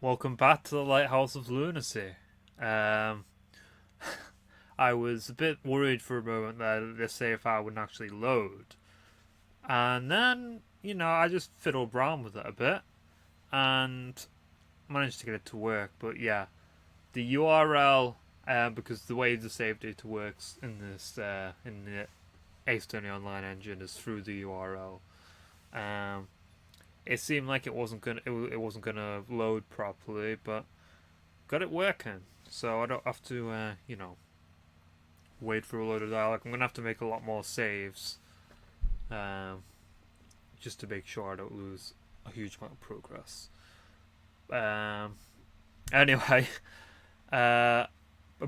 Welcome back to the Lighthouse of Lunacy. Um, I was a bit worried for a moment that the save file wouldn't actually load. And then, I just fiddled around with it a bit and managed to get it to work. But yeah, the URL, because the way the save data works in the aaonline engine is through the URL. It seemed like it wasn't gonna load properly, but got it working. So I don't have to, wait for a load of dialogue. I'm gonna have to make a lot more saves, just to make sure I don't lose a huge amount of progress. Anyway, a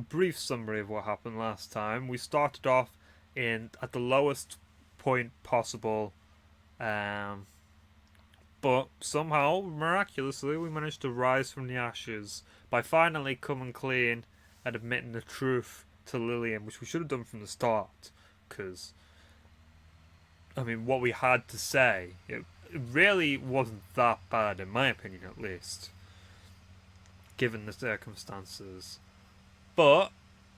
brief summary of what happened last time. We started off at the lowest point possible. But somehow, miraculously, we managed to rise from the ashes by finally coming clean and admitting the truth to Lillian, which we should have done from the start. Because, what we had to say, it really wasn't that bad, in my opinion at least, given the circumstances. But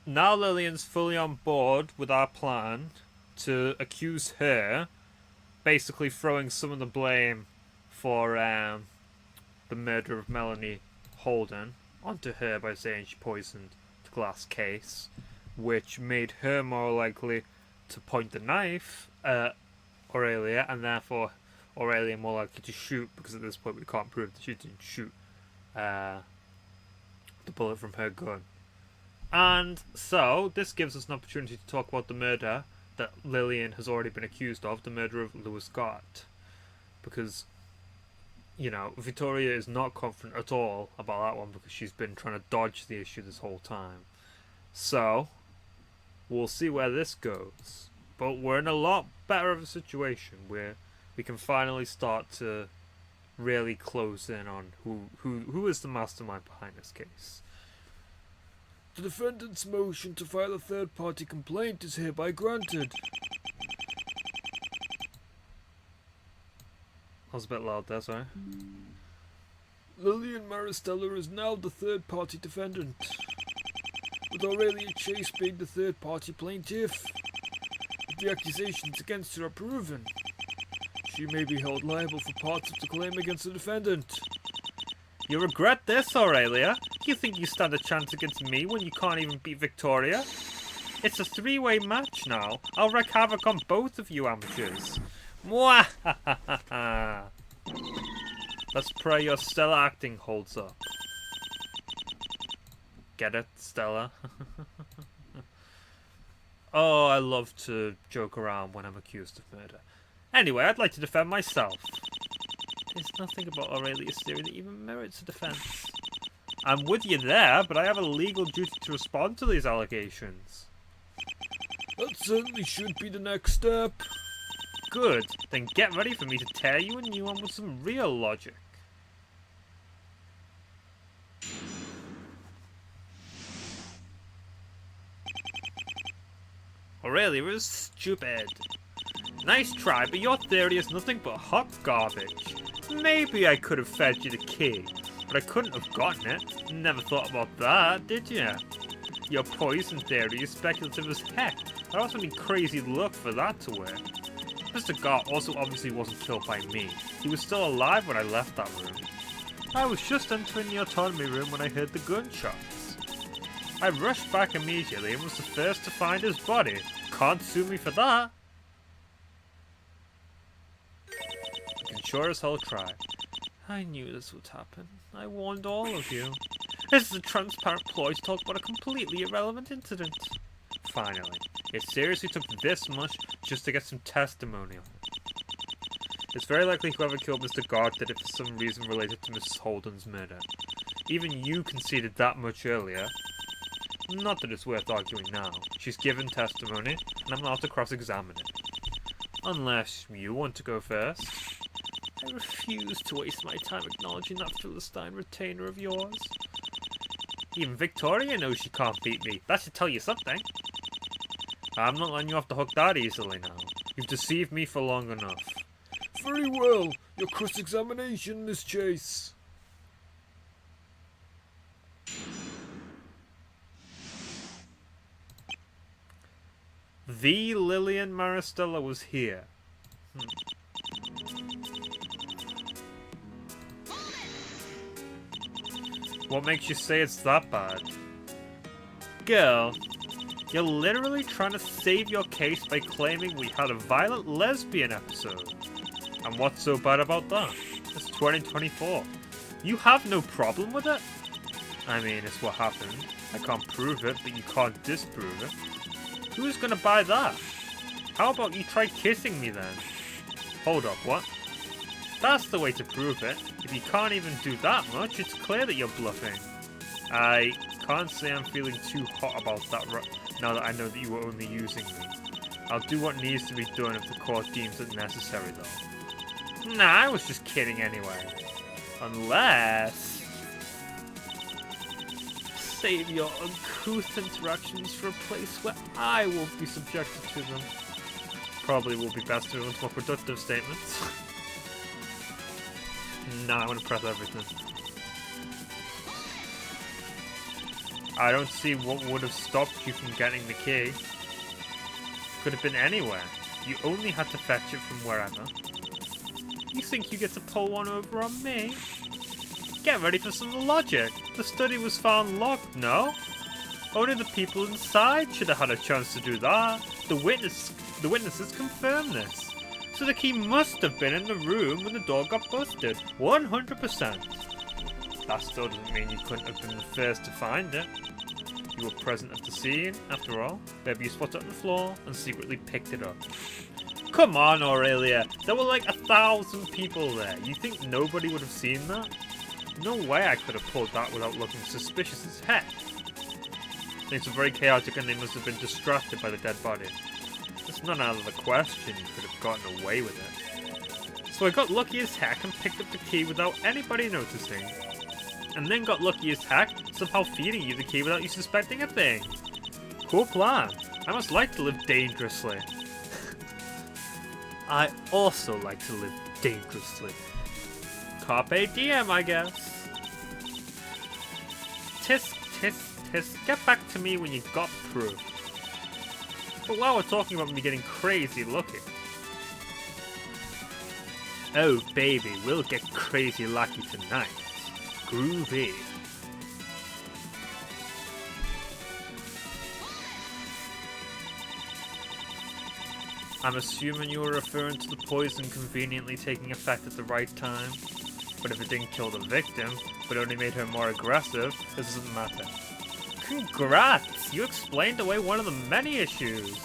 now Lillian's fully on board with our plan to accuse her, basically throwing some of the blame for the murder of Melanie Holden onto her by saying she poisoned the glass case, which made her more likely to point the knife at Aurelia, and therefore Aurelia more likely to shoot, because at this point we can't prove that she didn't shoot the bullet from her gun. And so this gives us an opportunity to talk about the murder that Lillian has already been accused of, the murder of Luis Gardt, because Victoria is not confident at all about that one because she's been trying to dodge the issue this whole time. So, we'll see where this goes. But we're in a lot better of a situation where we can finally start to really close in on who is the mastermind behind this case. The defendant's motion to file a third-party complaint is hereby granted. I was a bit loud there, sorry. Lillian Maristella is now the third-party defendant, with Aurelia Chase being the third-party plaintiff. If the accusations against her are proven, she may be held liable for parts of the claim against the defendant. You regret this, Aurelia? You think you stand a chance against me when you can't even beat Victoria? It's a three-way match now. I'll wreak havoc on both of you amateurs. Mwah! Let's pray your stellar acting holds up. Get it, Stella? Oh, I love to joke around when I'm accused of murder. Anyway, I'd like to defend myself. There's nothing about Aurelia's theory that even merits a defense. I'm with you there, but I have a legal duty to respond to these allegations. That certainly should be the next step. Good, then get ready for me to tear you a new one with some real logic. Aurelia is stupid. Nice try, but your theory is nothing but hot garbage. Maybe I could have fed you the key, but I couldn't have gotten it. Never thought about that, did you? Your poison theory is speculative as heck. I'd also need crazy luck for that to work. Mr. Gardt also obviously wasn't killed by me. He was still alive when I left that room. I was just entering the autonomy room when I heard the gunshots. I rushed back immediately and was the first to find his body. Can't sue me for that. You can sure as hell try. I knew this would happen. I warned all of you. This is a transparent ploy to talk about a completely irrelevant incident. Finally, it seriously took this much just to get some testimony on it. It's very likely whoever killed Mr. Gardt did it for some reason related to Mrs. Holden's murder. Even you conceded that much earlier. Not that it's worth arguing now. She's given testimony, and I'm allowed to cross-examine it. Unless you want to go first. I refuse to waste my time acknowledging that Philistine retainer of yours. Even Victoria knows she can't beat me. That should tell you something. I'm not letting you off the hook that easily now. You've deceived me for long enough. Very well. Your cross-examination, Miss Chase. The Lillian Maristella was here. What makes you say it's that bad? Girl, you're literally trying to save your case by claiming we had a violent lesbian episode. And what's so bad about that? It's 2024. You have no problem with it? I mean, it's what happened. I can't prove it, but you can't disprove it. Who's gonna buy that? How about you try kissing me then? Hold up, what? That's the way to prove it. If you can't even do that much, it's clear that you're bluffing. I can't say I'm feeling too hot about that now that I know that you were only using me. I'll do what needs to be done if the court deems it necessary, though. Nah, I was just kidding anyway. Unless... Save your uncouth interactions for a place where I won't be subjected to them. Probably will be best to move into more productive statements. Nah, I want to press everything. I don't see what would have stopped you from getting the key. Could have been anywhere. You only had to fetch it from wherever. You think you get to pull one over on me? Get ready for some logic. The study was found locked, no? Only the people inside should have had a chance to do that. The witnesses confirm this. So the key must have been in the room when the door got busted. 100%. That still doesn't mean you couldn't have been the first to find it. You were present at the scene, after all. Maybe you spotted it on the floor and secretly picked it up. Come on, Aurelia. There were like 1,000 people there. You think nobody would have seen that? No way I could have pulled that without looking suspicious as heck. Things were very chaotic and they must have been distracted by the dead body. It's not out of the question you could have gotten away with it. So I got lucky as heck and picked up the key without anybody noticing. And then got lucky as heck, somehow feeding you the key without you suspecting a thing. Cool plan. I must like to live dangerously. I also like to live dangerously. Carpe diem, I guess. Tisk, tisk, tisk. Get back to me when you got proof. But while we're talking about me getting crazy looking. Oh baby, we'll get crazy lucky tonight. Groovy. I'm assuming you were referring to the poison conveniently taking effect at the right time. But if it didn't kill the victim, but only made her more aggressive, this doesn't matter. Congrats! You explained away one of the many issues.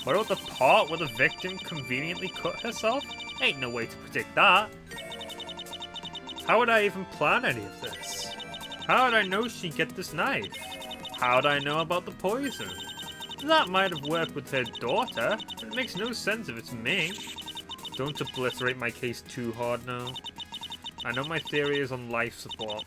What about the part where the victim conveniently cut herself? Ain't no way to predict that. How would I even plan any of this? How would I know she'd get this knife? How would I know about the poison? That might have worked with her daughter, but it makes no sense if it's me. Don't obliterate my case too hard now. I know my theory is on life support.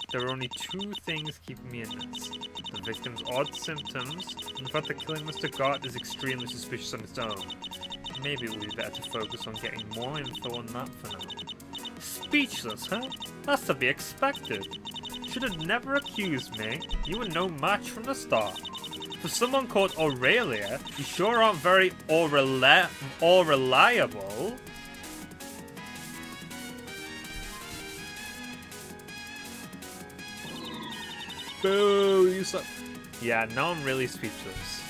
There are only two things keeping me in this. The victim's odd symptoms, and the fact that killing Mr. Gardt is extremely suspicious on its own. Maybe it would be better to focus on getting more info on that for now. Speechless, huh? That's to be expected. Should have never accused me. You were no match from the start. For someone called Aurelia, you sure aren't very reliable. Boo, you suck. Yeah, now I'm really speechless.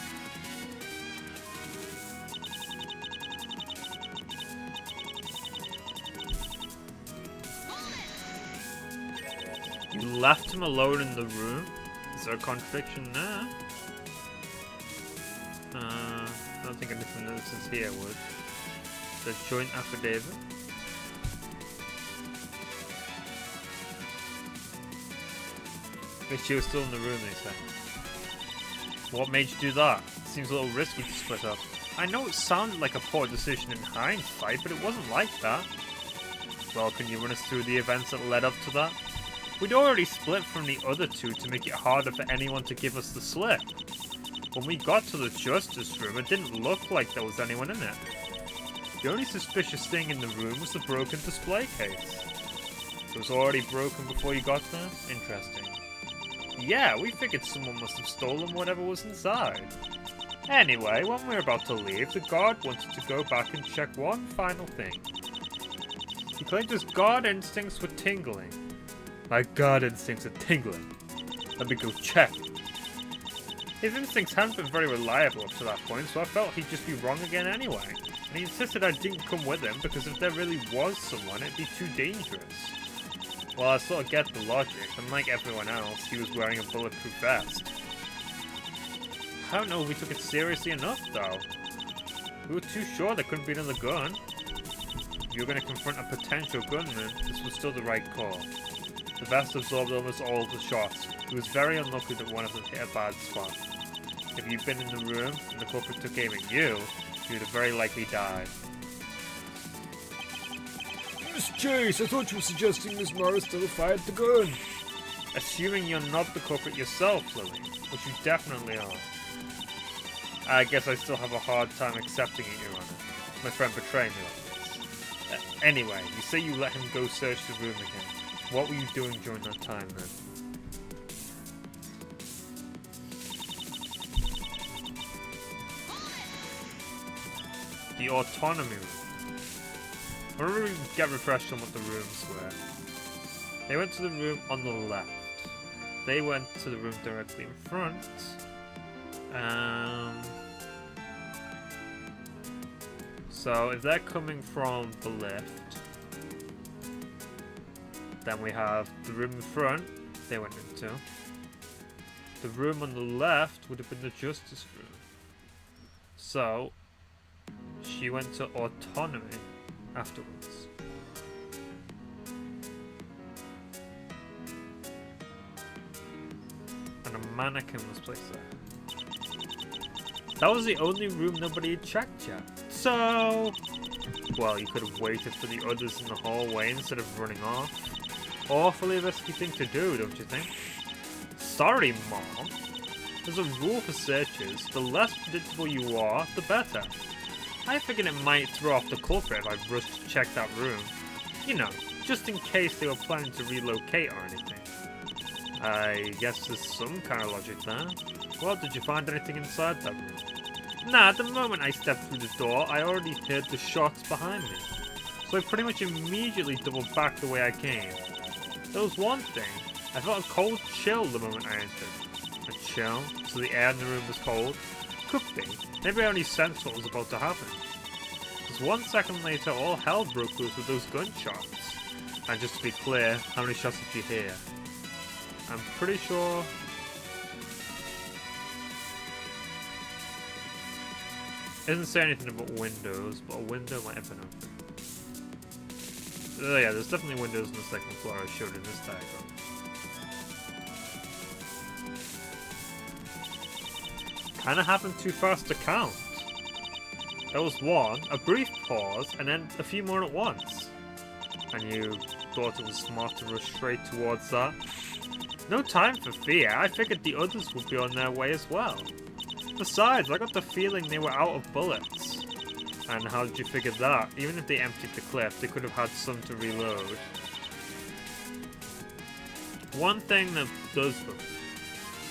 You left him alone in the room? Is there a contradiction there? I don't think anything that is here would. The joint affidavit? But she was still in the room, they say. What made you do that? Seems a little risky to split up. I know it sounded like a poor decision in hindsight, but it wasn't like that. Well, can you run us through the events that led up to that? We'd already split from the other two to make it harder for anyone to give us the slip. When we got to the justice room, it didn't look like there was anyone in it. The only suspicious thing in the room was the broken display case. It was already broken before you got there? Interesting. Yeah, we figured someone must have stolen whatever was inside. Anyway, when we were about to leave, the guard wanted to go back and check one final thing. He claimed his guard instincts were tingling. My guard instincts are tingling. Let me go check. His instincts hadn't been very reliable up to that point, so I felt he'd just be wrong again anyway. And he insisted I didn't come with him because if there really was someone, it'd be too dangerous. Well, I sort of get the logic. Unlike everyone else, he was wearing a bulletproof vest. I don't know if we took it seriously enough, though. We were too sure there couldn't be another gun. If you were going to confront a potential gunman, this was still the right call. The vest absorbed almost all of the shots. It was very unlucky that one of them hit a bad spot. If you'd been in the room and the culprit took aim at you, you'd have very likely died. Miss Chase, I thought you were suggesting Miss Morris still fired the gun. Assuming you're not the culprit yourself, Lily, which you definitely are. I guess I still have a hard time accepting it, Your Honor. My friend betrayed me like this. Anyway, you say you let him go search the room again. What were you doing during that time, then? The autonomy room. I remember we get refreshed on what the rooms were. They went to the room on the left. They went to the room directly in front. So if they're coming from the lift, then we have the room in front they went into. The room on the left would have been the justice room. So she went to autonomy afterwards. And a mannequin was placed there. That was the only room nobody had checked yet. So, well, you could have waited for the others in the hallway instead of running off. Awfully risky thing to do, don't you think? Sorry, Mom. There's a rule for searches. The less predictable you are, the better. I figured it might throw off the culprit if I rushed to check that room. You know, just in case they were planning to relocate or anything. I guess there's some kind of logic there. Well, did you find anything inside that room? Nah, at the moment I stepped through the door, I already heard the shots behind me. So I pretty much immediately doubled back the way I came. There was one thing. I felt a cold chill the moment I entered. A chill? So the air in the room was cold? Could be. Maybe I only sensed what was about to happen. Because 1 second later, all hell broke loose with those gunshots. And just to be clear, how many shots did you hear? I'm pretty sure... It doesn't say anything about windows, but a window might have been open. Yeah, there's definitely windows on the second floor I showed in this diagram. Kinda happened too fast to count. There was one, a brief pause, and then a few more at once. And you thought it was smart to rush straight towards that? No time for fear, I figured the others would be on their way as well. Besides, I got the feeling they were out of bullets. And how did you figure that? Even if they emptied the clip, they could have had some to reload. One thing that does look...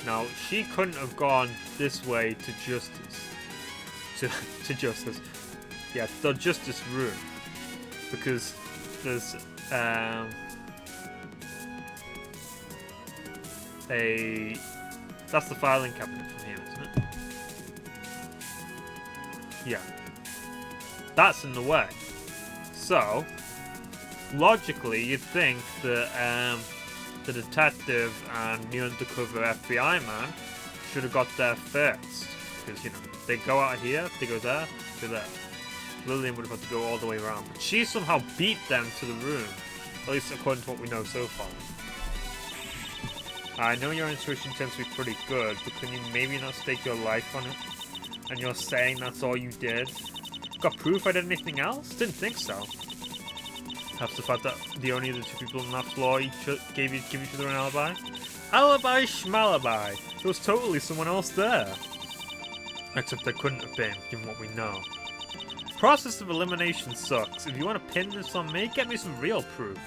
Now, she couldn't have gone this way to justice. To justice. Yeah, the justice room. Because there's that's the filing cabinet from here, isn't it? Yeah. That's in the way. So, logically, you'd think that the detective and the undercover FBI man should have got there first. Because, you know, they go out here, they go there, to there. Lillian would have had to go all the way around. But she somehow beat them to the room. At least according to what we know so far. I know your intuition tends to be pretty good, but can you maybe not stake your life on it? And you're saying that's all you did? Got proof I did anything else? Didn't think so. Perhaps the fact that the only other two people on that floor give each other an alibi? Alibi schmalibi. There was totally someone else there. Except there couldn't have been, given what we know. Process of elimination sucks. If you want to pin this on me, get me some real proof.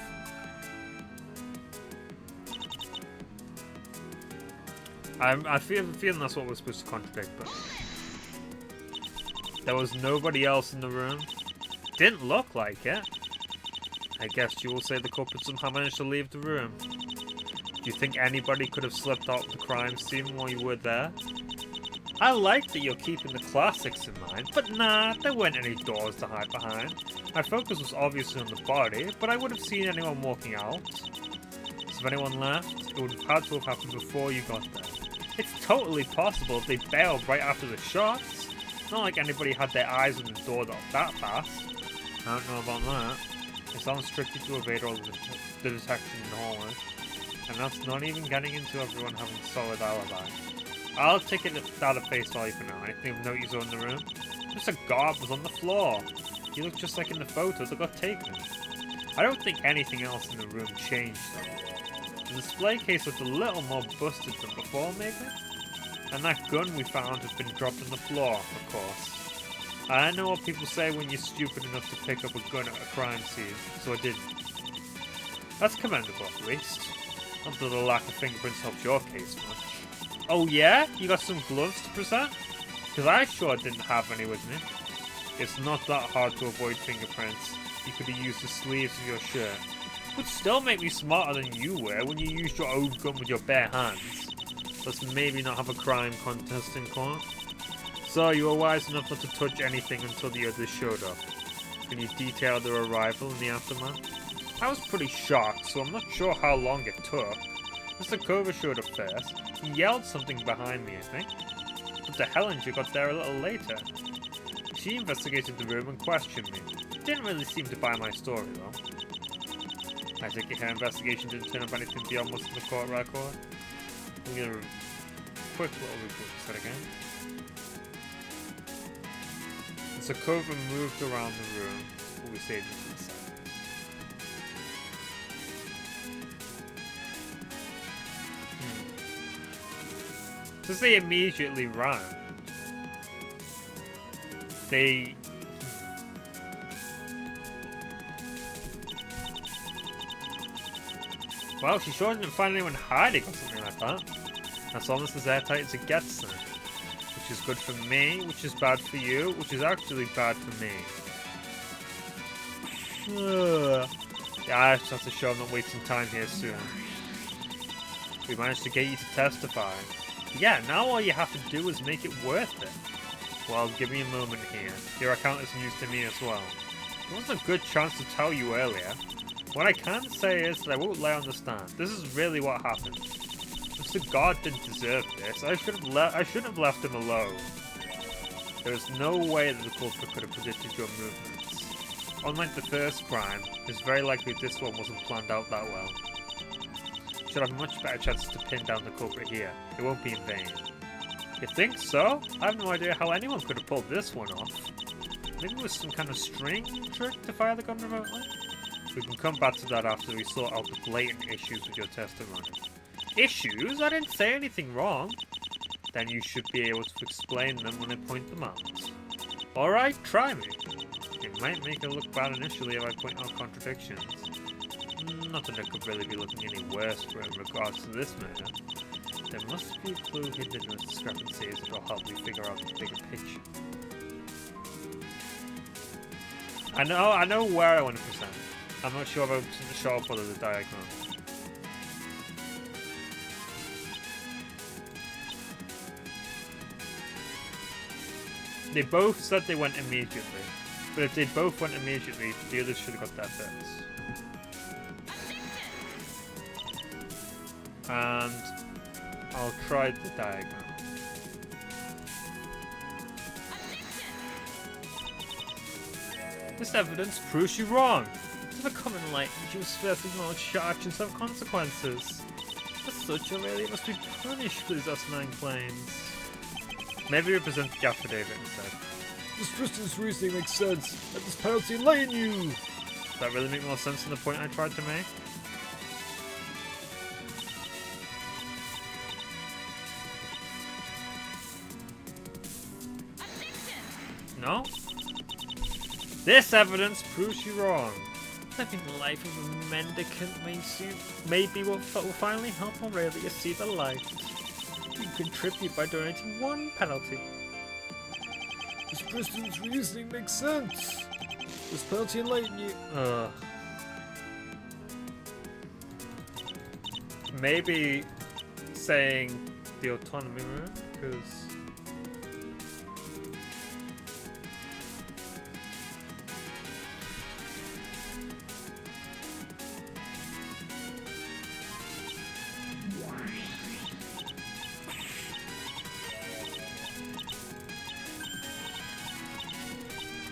I feel feeling that's what we're supposed to contradict, but There was nobody else in the room. Didn't look like it. I guess you will say the culprit somehow managed to leave the room. Do you think anybody could have slipped out of the crime scene while you were there? I like that you're keeping the classics in mind, but nah, there weren't any doors to hide behind. My focus was obviously on the body, but I would have seen anyone walking out. So if anyone left, it would have had to have happened before you got there. It's totally possible if they bailed right after the shots. It's not like anybody had their eyes on the door that fast. I don't know about that. It sounds tricky to evade all the detection in the hallway. And that's not even getting into everyone having a solid alibi. I'll take it out of face value for now. Anything of note you saw in the room? Mr. Gardt was on the floor. He looked just like in the photo that got taken. I don't think anything else in the room changed though. The display case looked a little more busted than before maybe? And that gun we found had been dropped on the floor, of course. I know what people say when you're stupid enough to pick up a gun at a crime scene, so I didn't. That's commendable at least. Not that the lack of fingerprints helps your case much. Oh yeah? You got some gloves to present? Because I sure didn't have any with me. It's not that hard to avoid fingerprints. You could have used the sleeves of your shirt. It would still make me smarter than you were when you used your own gun with your bare hands. Let's maybe not have a crime contest in court. So you were wise enough not to touch anything until the others showed up. Can you detail their arrival in the aftermath? I was pretty shocked, so I'm not sure how long it took. Mr. Cover showed up first. He yelled something behind me, I think. But the Hellinger got there a little later. She investigated the room and questioned me. Didn't really seem to buy my story, though. I think her investigation didn't turn up anything beyond what's in the court record. We'll get a quick little report set again. Mr. Cover moved around the room, but we saved it for the second. Since they immediately ran, they... Well, she sure didn't find anyone hiding or something like that. That's almost as airtight as it gets then. Which is good for me, which is bad for you, which is actually bad for me. Yeah, I just have to show I'm not wasting time here soon. We managed to get you to testify. Yeah, now all you have to do is make it worth it. Well, give me a moment here. Your account is news to me as well. There wasn't a good chance to tell you earlier. What I can say is that I won't lie on the stand. This is really what happened. Mr. Gardt didn't deserve this. I should have left him alone. There is no way that the culprit could have predicted your movements. Unlike the first crime, it's very likely this one wasn't planned out that well. You should have a much better chance to pin down the culprit here. It won't be in vain. You think so? I have no idea how anyone could have pulled this one off. Maybe it was some kind of string trick to fire the gun remotely? We can come back to that after we sort out the blatant issues with your testimony. Issues? I didn't say anything wrong. Then you should be able to explain them when I point them out. Alright, try me. It might make it look bad initially if I point out contradictions. Not that it could really be looking any worse for in regards to this murder. There must be a clue hidden in the discrepancies that will help me figure out the bigger picture. I know where I want to present. I'm not sure about the sharp or the diagram. They both said they went immediately. But if they both went immediately, the others should have got that first. And I'll try the diagram. This evidence proves you wrong. To the common light, you must first acknowledge your actions have consequences. As such, Aurelia must be punished for these asinine claims. Maybe represent the affidavit instead. This distance reasoning makes sense. Let this penalty lay in you! Does that really make more sense than the point I tried to make? No? This evidence proves you wrong. Living the life of a mendicant may be what will finally help Aurelia see the light. You can contribute by donating one penalty. This president's reasoning makes sense. This penalty enlighten you. Maybe saying the autonomy room, because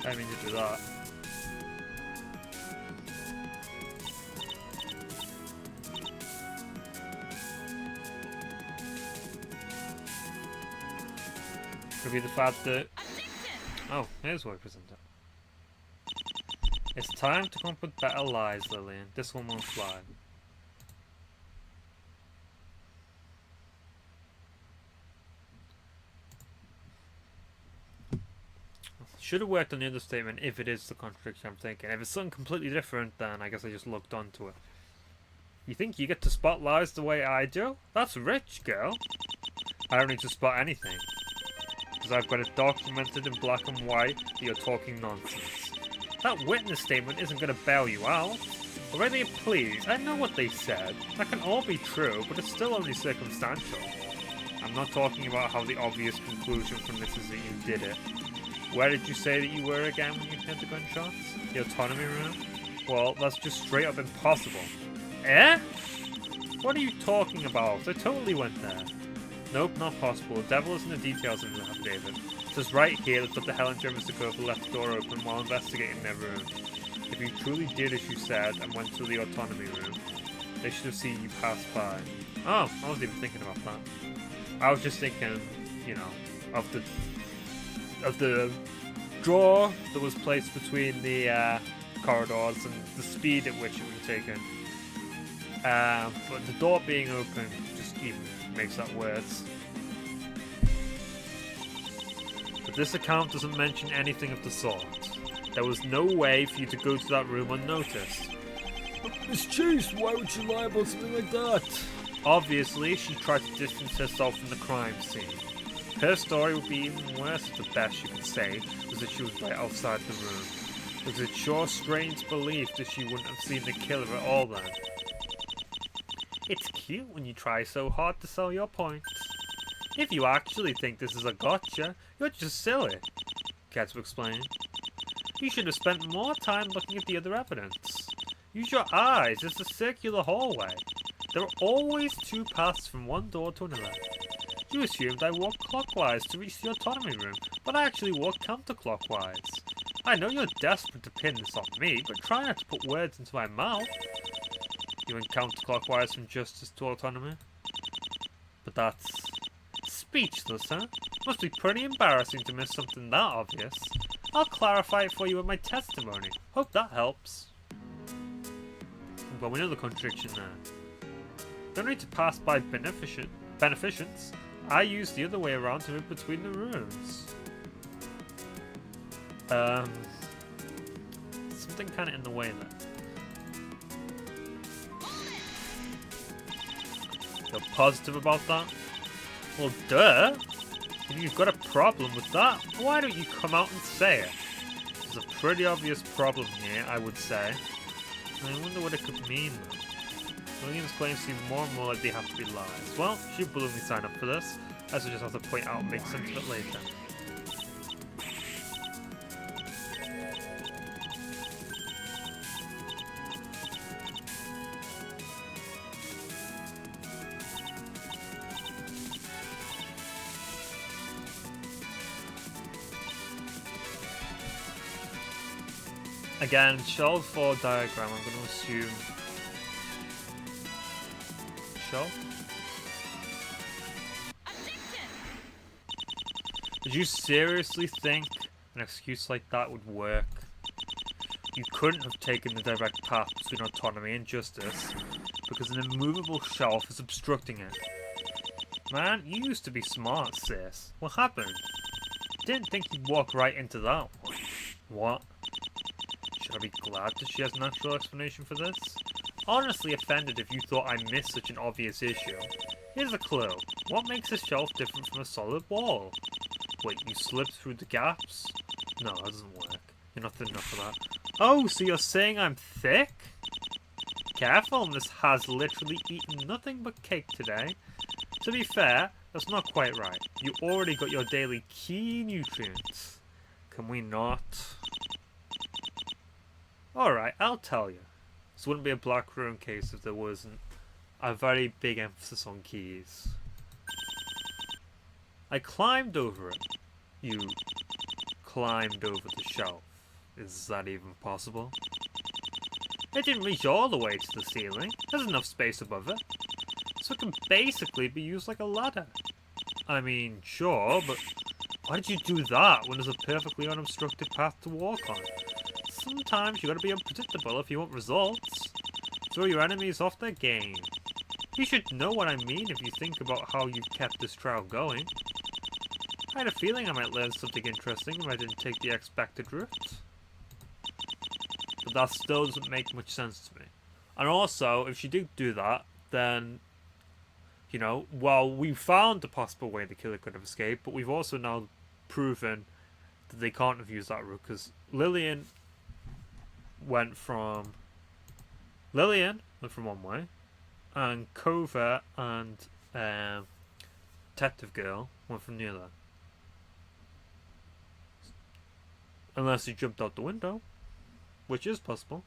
I mean to do that. Could be the fact that... Oh, here's what I presented. It's time to come up with better lies, Lillian. This one won't fly. Should have worked on the understatement if it is the contradiction I'm thinking. If it's something completely different, then I guess I just looked onto it. You think you get to spot lies the way I do? That's rich, girl. I don't need to spot anything. Because I've got it documented in black and white that you're talking nonsense. That witness statement isn't going to bail you out. Already, please, I know what they said. That can all be true, but it's still only circumstantial. I'm not talking about how the obvious conclusion from this is that you did it. Where did you say that you were again when you heard the gunshots? The autonomy room? Well, that's just straight up impossible. Eh? What are you talking about? I totally went there. Nope, not possible. The devil is in the details of the affidavit. It says right here that Dr. Helen and Mr. Cooper left the door open while investigating their room. If you truly did as you said and went to the autonomy room, they should have seen you pass by. Oh, I wasn't even thinking about that. I was just thinking, you know, of the drawer that was placed between the corridors and the speed at which it was taken. But the door being open just even makes that worse. But this account doesn't mention anything of the sort. There was no way for you to go to that room unnoticed. Miss Chase, why would you lie about something like that? Obviously, she tried to distance herself from the crime scene. Her story would be even worse if the best you could say was that she was right outside the room. Because it's sure strange to believe that she wouldn't have seen the killer at all then. It's cute when you try so hard to sell your points. If you actually think this is a gotcha, you're just silly, Katsu explained. You should have spent more time looking at the other evidence. Use your eyes, it's a circular hallway. There are always two paths from one door to another. You assumed I walked clockwise to reach the autonomy room, but I actually walked counterclockwise. I know you're desperate to pin this on me, but try not to put words into my mouth. You went counterclockwise from justice to autonomy? But that's speechless, huh? Must be pretty embarrassing to miss something that obvious. I'll clarify it for you in my testimony. Hope that helps. Well, we know the contradiction there. Don't need to pass by beneficence. I used the other way around to move between the rooms. Something kind of in the way there. You're positive about that? Well, duh! If you've got a problem with that, why don't you come out and say it? There's a pretty obvious problem here, I would say. I wonder what it could mean, though. William's claims seem more and more like they have to be lies. Well, she'll willingly sign up for this, as I just have to point out and make sense of it later. Again, shelf or diagram, I'm going to assume shelf. Did you seriously think an excuse like that would work? You couldn't have taken the direct path between autonomy and justice because an immovable shelf is obstructing it. Man, you used to be smart, sis. What happened? Didn't think you'd walk right into that one. What? Should I be glad that she has an actual explanation for this? Honestly offended if you thought I missed such an obvious issue. Here's a clue. What makes a shelf different from a solid wall? Wait, you slipped through the gaps? No, that doesn't work. You're not thin enough for that. Oh, so you're saying I'm thick? Careful, this has literally eaten nothing but cake today. To be fair, that's not quite right. You already got your daily key nutrients. Can we not? Alright, I'll tell you. This wouldn't be a Blackrune case if there wasn't a very big emphasis on keys. I climbed over it. You climbed over the shelf. Is that even possible? It didn't reach all the way to the ceiling. There's enough space above it. So it can basically be used like a ladder. I mean, sure, but why did you do that when there's a perfectly unobstructed path to walk on? Sometimes you gotta be unpredictable if you want results. Throw your enemies off their game. You should know what I mean if you think about how you've kept this trial going. I had a feeling I might learn something interesting if I didn't take the expected route. But that still doesn't make much sense to me. And also, if she did do that, then, you know, well, we found the possible way the killer could have escaped, but we've also now proven that they can't have used that route, because Lillian went from one way, and Covert and Detective Girl went from the other. Unless he jumped out the window, which is possible,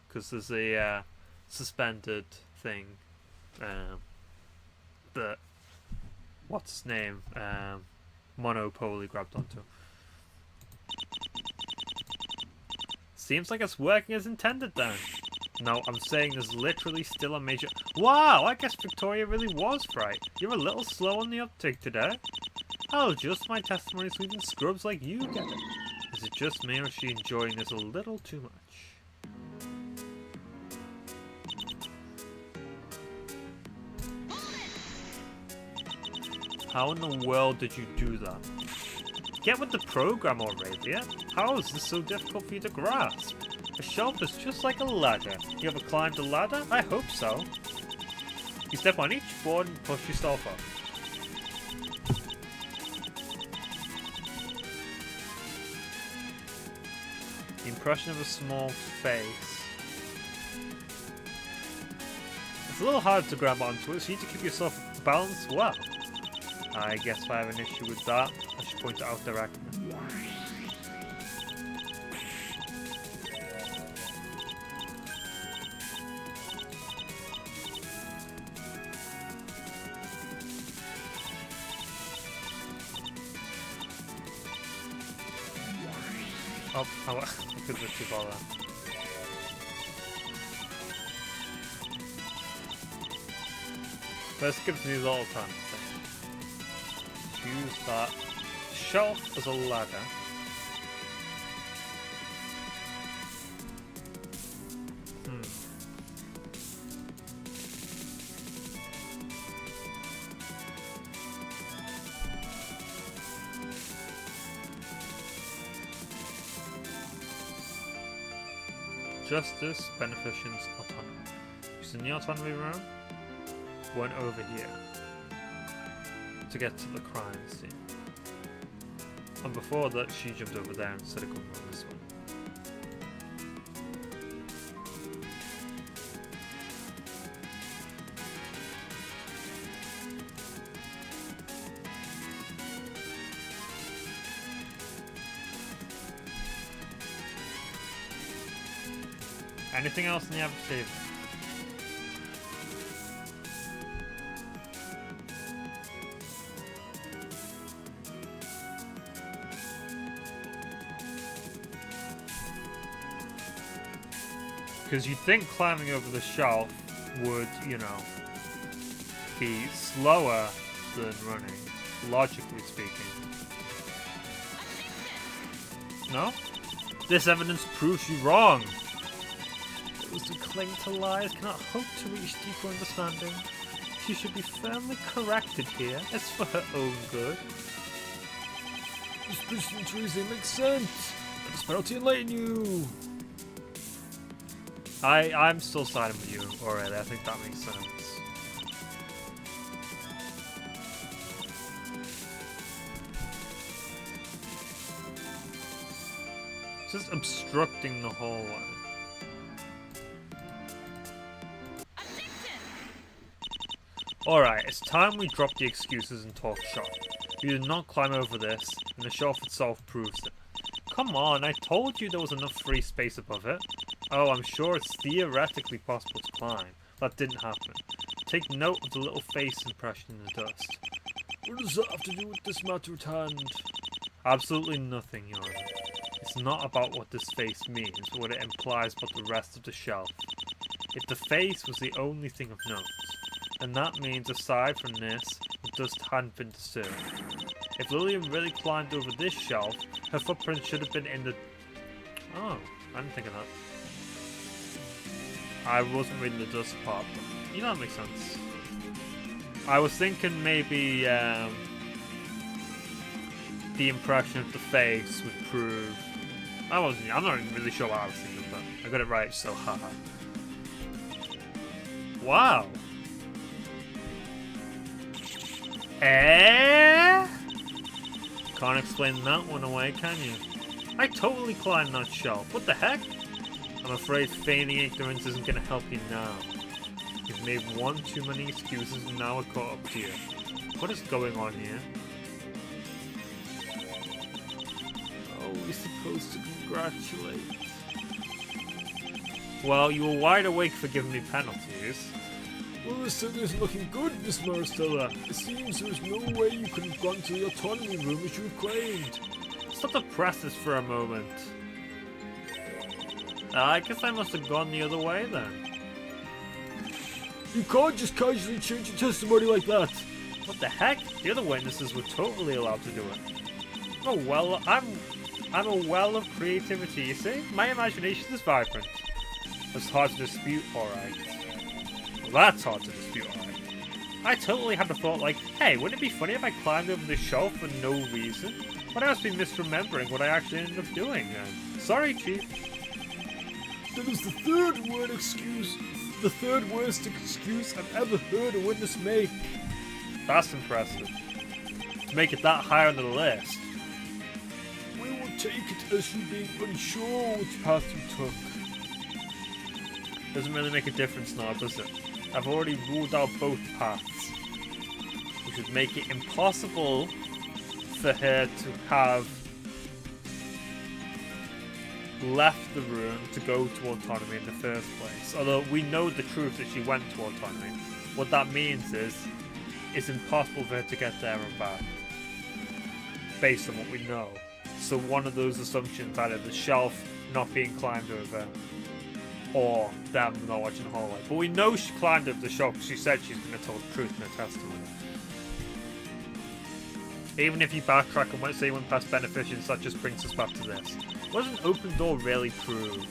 because there's a suspended thing that, what's his name, Monopoly grabbed onto. Seems like it's working as intended then. No, I'm saying there's literally still a major... Wow, I guess Victoria really was right. You're a little slow on the uptake today. I'll adjust my testimony so even scrubs like you get it. Is it just me or is she enjoying this a little too much? How in the world did you do that? Get with the program already. How is this so difficult for you to grasp? A shelf is just like a ladder. You ever climbed a ladder? I hope so. You step on each board and push yourself up. The impression of a small face. It's a little hard to grab onto it, so you need to keep yourself balanced well. I guess if I have an issue with that, I should point it out directly. Oh, I could literally bother. Let's skip to these all the time. Use that shelf as a ladder. Justice, beneficence, autonomy. Using the autonomy room, went over here to get to the crime scene. And before that, she jumped over there instead of going on this one. Anything else in the advertisement? Because you'd think climbing over the shelf would, you know, be slower than running, logically speaking. No? This evidence proves you wrong. Those who cling to lies cannot hope to reach deeper understanding. She should be firmly corrected here. It's for her own good. This Christian Teresa makes sense. It's about to enlighten you. I'm still siding with you already. I think that makes sense. Just obstructing the hallway. Alright, it's time we drop the excuses and talk shop. You did not climb over this, and the shelf itself proves it. Come on, I told you there was enough free space above it. Oh, I'm sure it's theoretically possible to climb. That didn't happen. Take note of the little face impression in the dust. What does that have to do with this matter at hand? Absolutely nothing, Your Honor. It's not about what this face means, but what it implies about the rest of the shelf. If the face was the only thing of note, then that means aside from this, the dust hadn't been disturbed. If Lillian really climbed over this shelf, her footprint should have been in the... Oh, I didn't think of that. I wasn't reading the dust part, but you know, that makes sense. I was thinking maybe the impression of the face would prove... I'm not even really sure what I was thinking, but I got it right, so haha. Wow. Can't explain that one away, can you? I totally climbed that shelf. What the heck? I'm afraid feigning ignorance isn't going to help you now. You've made one too many excuses and now we're caught up to you. What is going on here? Oh, we're supposed to congratulate. Well, you were wide awake for giving me penalties. Well, this thing isn't looking good, Miss Maristella. It seems there was no way you could have gone to the autonomy room as you claimed. Stop the presses for a moment. I guess I must have gone the other way then. You can't just casually change your testimony like that. What the heck? The other witnesses were totally allowed to do it. Oh well, I'm a well of creativity, you see? My imagination is vibrant. It's hard to dispute, alright. Well, that's hard to dispute, alright. I totally had the thought like, hey, wouldn't it be funny if I climbed over the shelf for no reason? But I must be misremembering what I actually ended up doing. Sorry, Chief. That is the third worst excuse I've ever heard a witness make. That's impressive. To make it that high on the list. We will take it as you being unsure which path you took. Doesn't really make a difference now, does it? I've already ruled out both paths, which would make it impossible for her to have left the room to go to autonomy in the first place. Although we know the truth that she went to autonomy. What that means is it's impossible for her to get there and back, based on what we know. So one of those assumptions, either the shelf not being climbed over, or them not watching the hallway. But we know she climbed over the shelf because she said she's going to tell the truth in her testimony. Even if you backtrack and say you went past beneficence, that just brings us back to this. What does an open door really prove?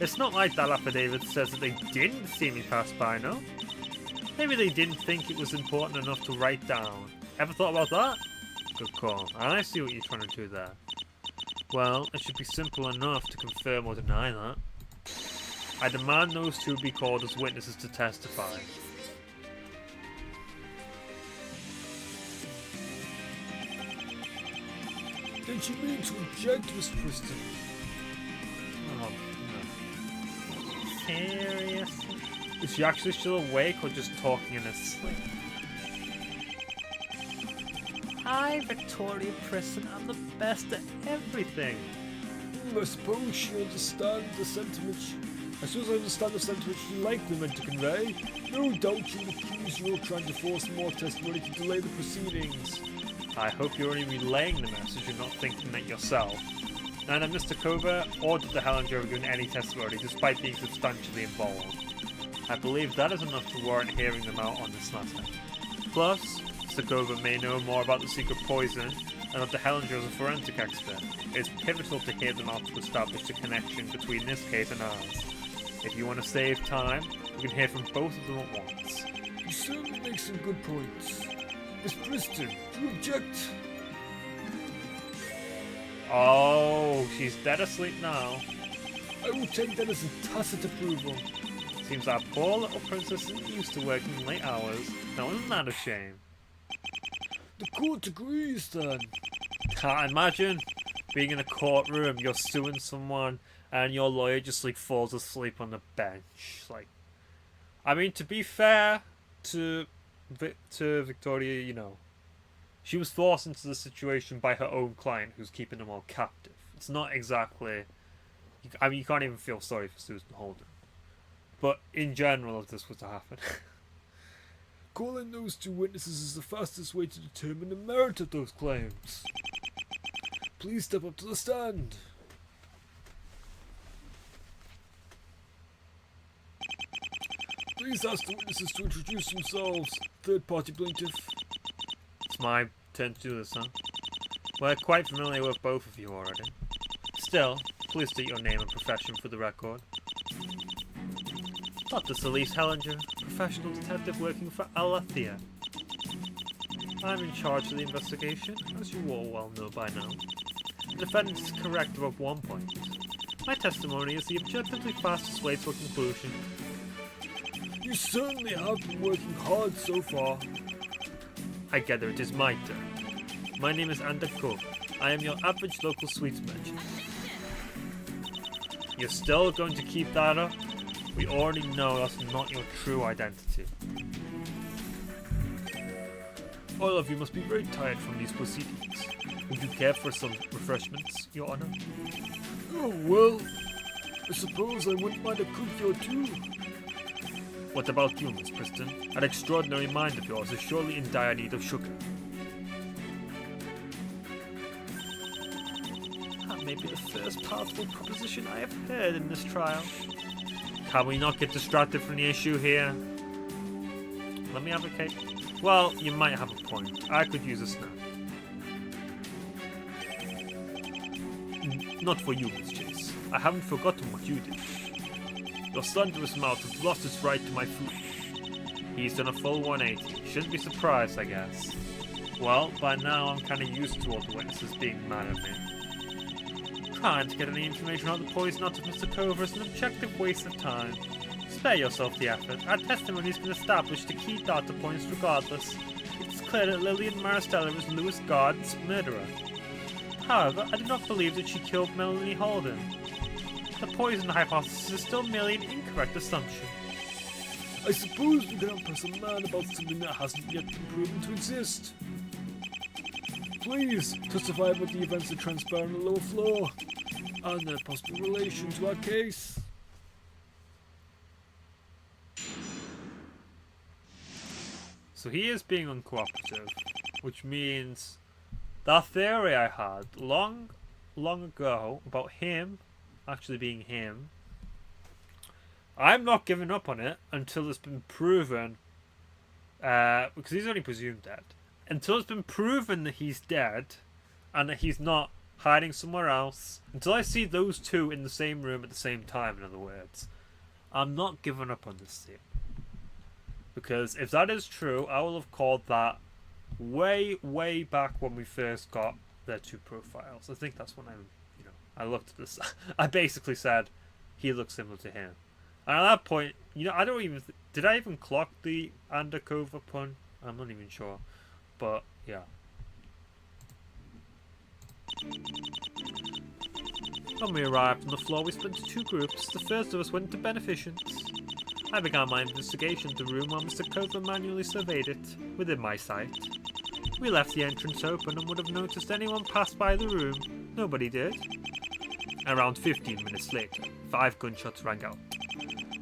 It's not like that affidavit says that they didn't see me pass by, no? Maybe they didn't think it was important enough to write down. Ever thought about that? Good call. I see what you're trying to do there. Well, it should be simple enough to confirm or deny that. I demand those two be called as witnesses to testify. Did you mean to object, Miss Preston? Oh, no. Seriously? Is she actually still awake or just talking in her sleep? Hi, Victoria Preston. I'm the best at everything. I suppose I understand the sentiment you likely meant to convey. No doubt you'll accuse you of trying to force more testimony to delay the proceedings. I hope you're only relaying the message and not thinking it yourself. Neither Mr. Covert or Dr. Hellinger have given any testimony despite being substantially involved. I believe that is enough to warrant hearing them out on this matter. Plus, Mr. Covert may know more about the secret poison, and Dr. Hellinger is a forensic expert. It is pivotal to hear them out to establish the connection between this case and ours. If you want to save time, you can hear from both of them at once. You certainly make some good points. Miss Preston, do you object? Oh, she's dead asleep now. I will take that as a tacit approval. Seems our poor little princess isn't used to working late hours. Now isn't that a shame? The court agrees then. Can't imagine. being in a courtroom, you're suing someone, and your lawyer just like falls asleep on the bench. Like, I mean, to be fair to Victoria, you know, she was forced into the situation by her own client, who's keeping them all captive. It's not exactly. I mean, you can't even feel sorry for Susan Holden. But in general, if this was to happen. Calling those two witnesses is the fastest way to determine the merit of those claims. Please step up to the stand. Please ask the witnesses to introduce themselves. Third-party plaintiff. It's my turn to do this, huh? We're quite familiar with both of you already. Still, please state your name and profession for the record. Dr. Celeste Hellinger, professional detective working for Alethea. I'm in charge of the investigation, as you all well know by now. The defendant is correct about one point. My testimony is the objectively fastest way to a conclusion. You certainly have been working hard so far. I gather it is my turn. My name is Ander Kov. I am your average local sweets merchant. You're still going to keep that up? We already know that's not your true identity. All of you must be very tired from these proceedings. Would you care for some refreshments, Your Honor? Oh, well, I suppose I wouldn't mind a cookie or two. What about you, Miss Preston? That extraordinary mind of yours is surely in dire need of sugar. That may be the first powerful proposition I have heard in this trial. Can we not get distracted from the issue here? Let me advocate. Well, you might have a point. I could use a snack. Not for you, Miss Chase. I haven't forgotten what you did. Your thunderous mouth has lost its right to my food. He's done a full 180. Shouldn't be surprised, I guess. Well, by now I'm kinda used to all the witnesses being mad at me. Trying to get any information on the poison out of Mr. Cover is an objective waste of time. Spare yourself the effort. Our testimony has been established to key data points regardless. It's clear that Lillian Maristella is Luis Gardt's murderer. However, I do not believe that she killed Melanie Holden. The poison hypothesis is still merely an incorrect assumption. I suppose we can impress a man about something that hasn't yet been proven to exist. Please testify about the events that transpired on the lower floor and their possible relation to our case. So he is being uncooperative, which means that theory I had long ago about him actually being him, I'm not giving up on it until it's been proven, because he's only presumed dead. Until it's been proven that he's dead and that he's not hiding somewhere else, until I see those two in the same room at the same time, in other words, I'm not giving up on this theory. Because if that is true, I will have called that way back when we first got their two profiles. I think that's when I looked at this. I basically said he looks similar to him, and at that point, I don't even did I even clock the undercover pun? I'm not even sure, but yeah. When we arrived on the floor, we split into two groups. The first of us went into beneficence. I began my investigation of the room while Mr. Cover manually surveyed it, within my sight. We left the entrance open and would have noticed anyone pass by the room. Nobody did. Around 15 minutes later, 5 gunshots rang out.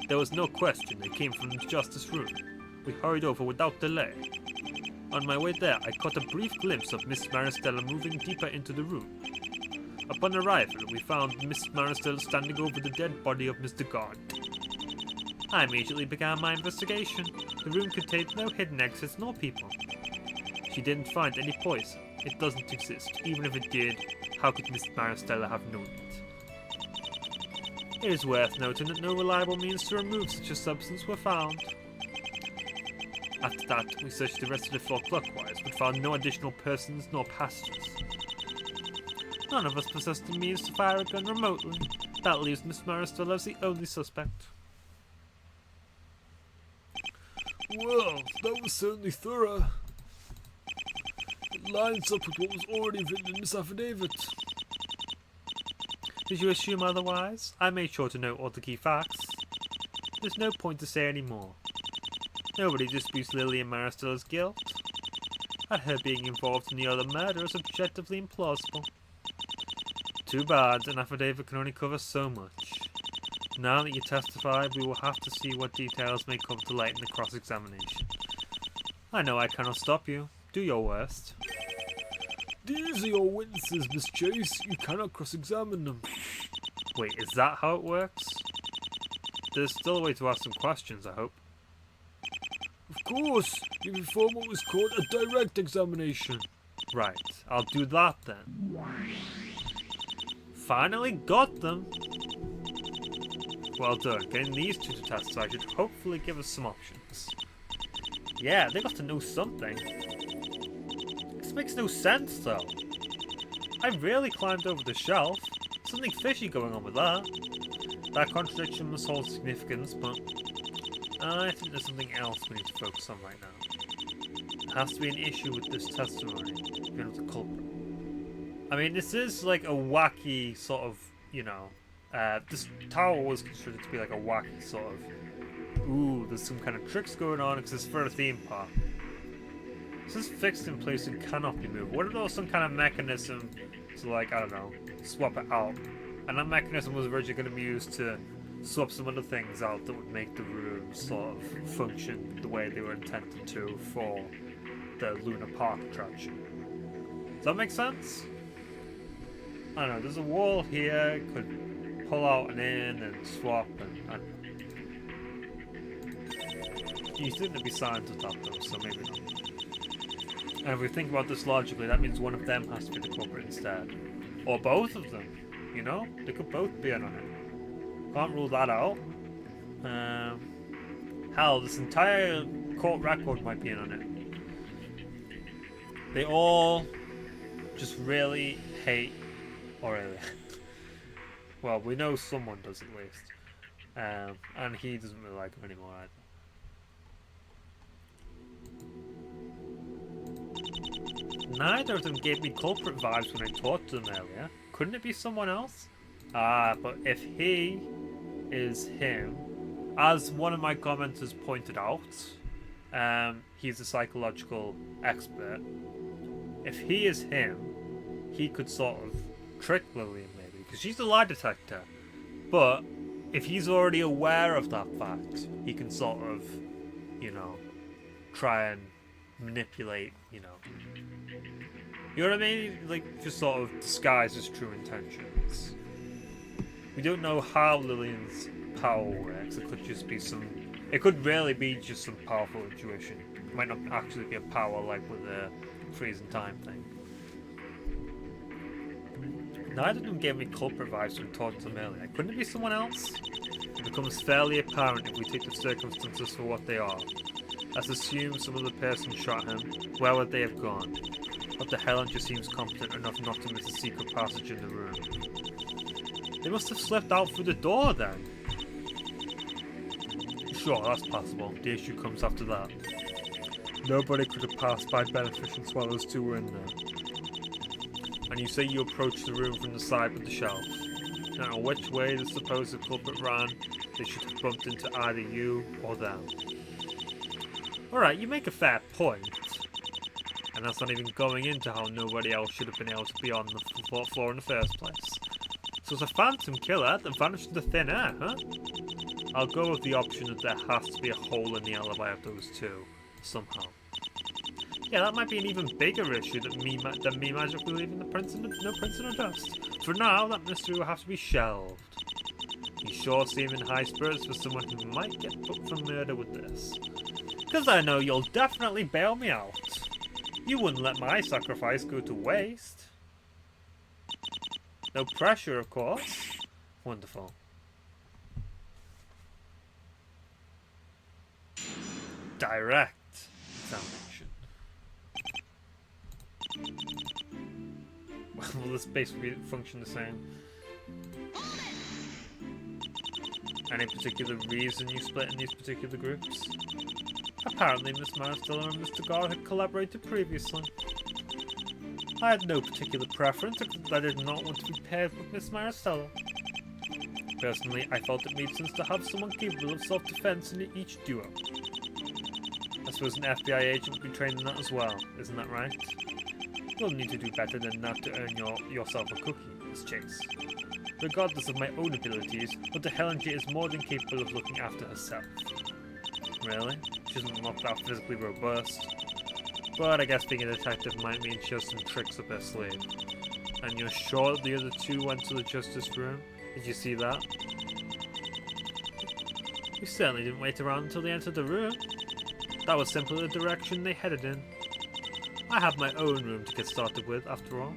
There was no question they came from the justice room. We hurried over without delay. On my way there, I caught a brief glimpse of Miss Maristella moving deeper into the room. Upon arrival, we found Miss Maristella standing over the dead body of Mr. Gardt. I immediately began my investigation. The room contained no hidden exits nor people. She didn't find any poison. It doesn't exist. Even if it did, how could Miss Maristella have known it? It is worth noting that no reliable means to remove such a substance were found. After that, we searched the rest of the floor clockwise, but found no additional persons nor passages. None of us possessed the means to fire a gun remotely. That leaves Miss Maristella as the only suspect. Well, that was certainly thorough. It lines up with what was already written in this affidavit. Did you assume otherwise? I made sure to note all the key facts. There's no point to say any more. Nobody disputes Lillian Maristella's guilt. And her being involved in the other murder is objectively implausible. Too bad, an affidavit can only cover so much. Now that you testified, we will have to see what details may come to light in the cross-examination. I know I cannot stop you. Do your worst. These are your witnesses, Miss Chase. You cannot cross-examine them. Wait, is that how it works? There's still a way to ask some questions, I hope. Of course, you perform what was called a direct examination. Right, I'll do that then. Finally got them! Well done. Getting these two to testify should hopefully give us some options. Yeah, they got to know something. This makes no sense though. I really climbed over the shelf. Something fishy going on with that. That contradiction must hold significance, but I think there's something else we need to focus on right now. There has to be an issue with this testimony. You know, the culprit. I mean, this is like a wacky sort of, you know, this tower was constructed to be like a wacky sort of, ooh, there's some kind of tricks going on because it's for a theme park. This is fixed in place and cannot be moved. What if there was some kind of mechanism to, like, I don't know, swap it out? And that mechanism was originally going to be used to swap some other things out that would make the room sort of function the way they were intended to for the Luna Park attraction. Does that make sense? I don't know, there's a wall here, could pull out and in and swap and I don't know. You think there'd be signs of that though, so maybe not. And if we think about this logically, that means one of them has to be the culprit instead. Or both of them, you know? They could both be in on it. Can't rule that out. Hell, this entire court record might be in on it. They all just really hate Aurelia. Well, we know someone does at least. And he doesn't really like him anymore either. Neither of them gave me culprit vibes when I talked to them earlier. Couldn't it be someone else? Ah, but if he is him, as one of my commenters pointed out, he's a psychological expert. If he is him, he could sort of trick Lillian maybe, because she's the lie detector. But if he's already aware of that fact, he can sort of, you know, try and manipulate, you know. You know what I mean? Like, just sort of disguise his true intentions. We don't know how Lillian's power works. It could just be some... It could really be just some powerful intuition. It might not actually be a power like with the freezing time thing. Neither of them gave me culprit vibes when talking to them earlier. Couldn't it be someone else? It becomes fairly apparent if we take the circumstances for what they are. Let's assume some other person shot him. Where would they have gone? But the Helen just seems competent enough not to miss a secret passage in the room. They must have slipped out through the door then. Sure, that's possible. The issue comes after that. Nobody could have passed by Beneficence while those two were in there. And you say you approached the room from the side with the shelf. Now, which way the supposed culprit ran, they should have bumped into either you or them. Alright, you make a fair point. And that's not even going into how nobody else should have been able to be on the floor in the first place. So it's a phantom killer that vanished into thin air, huh? I'll go with the option that there has to be a hole in the alibi of those two, somehow. Yeah, that might be an even bigger issue than me magically leaving no prints in the dust. For now, that mystery will have to be shelved. You sure seem in high spirits for someone who might get booked for murder with this. Because I know you'll definitely bail me out. You wouldn't let my sacrifice go to waste. No pressure, of course. Wonderful. Direct examination. Will this basically function the same? Any particular reason you split in these particular groups? Apparently Miss Maristella and Mr. Gardt had collaborated previously. I had no particular preference, except that I did not want to be paired with Miss Maricela. Personally, I felt it made sense to have someone capable of self-defense in each duo. I suppose an FBI agent would be trained in that as well, isn't that right? You'll need to do better than that to earn yourself a cookie, Miss Chase. Regardless of my own abilities, Dr. Hellinger is more than capable of looking after herself. Really? She doesn't look that physically robust. But I guess being a detective might mean she has some tricks up her sleeve. And you're sure that the other two went to the justice room? Did you see that? We certainly didn't wait around until they entered the room. That was simply the direction they headed in. I have my own room to get started with, after all.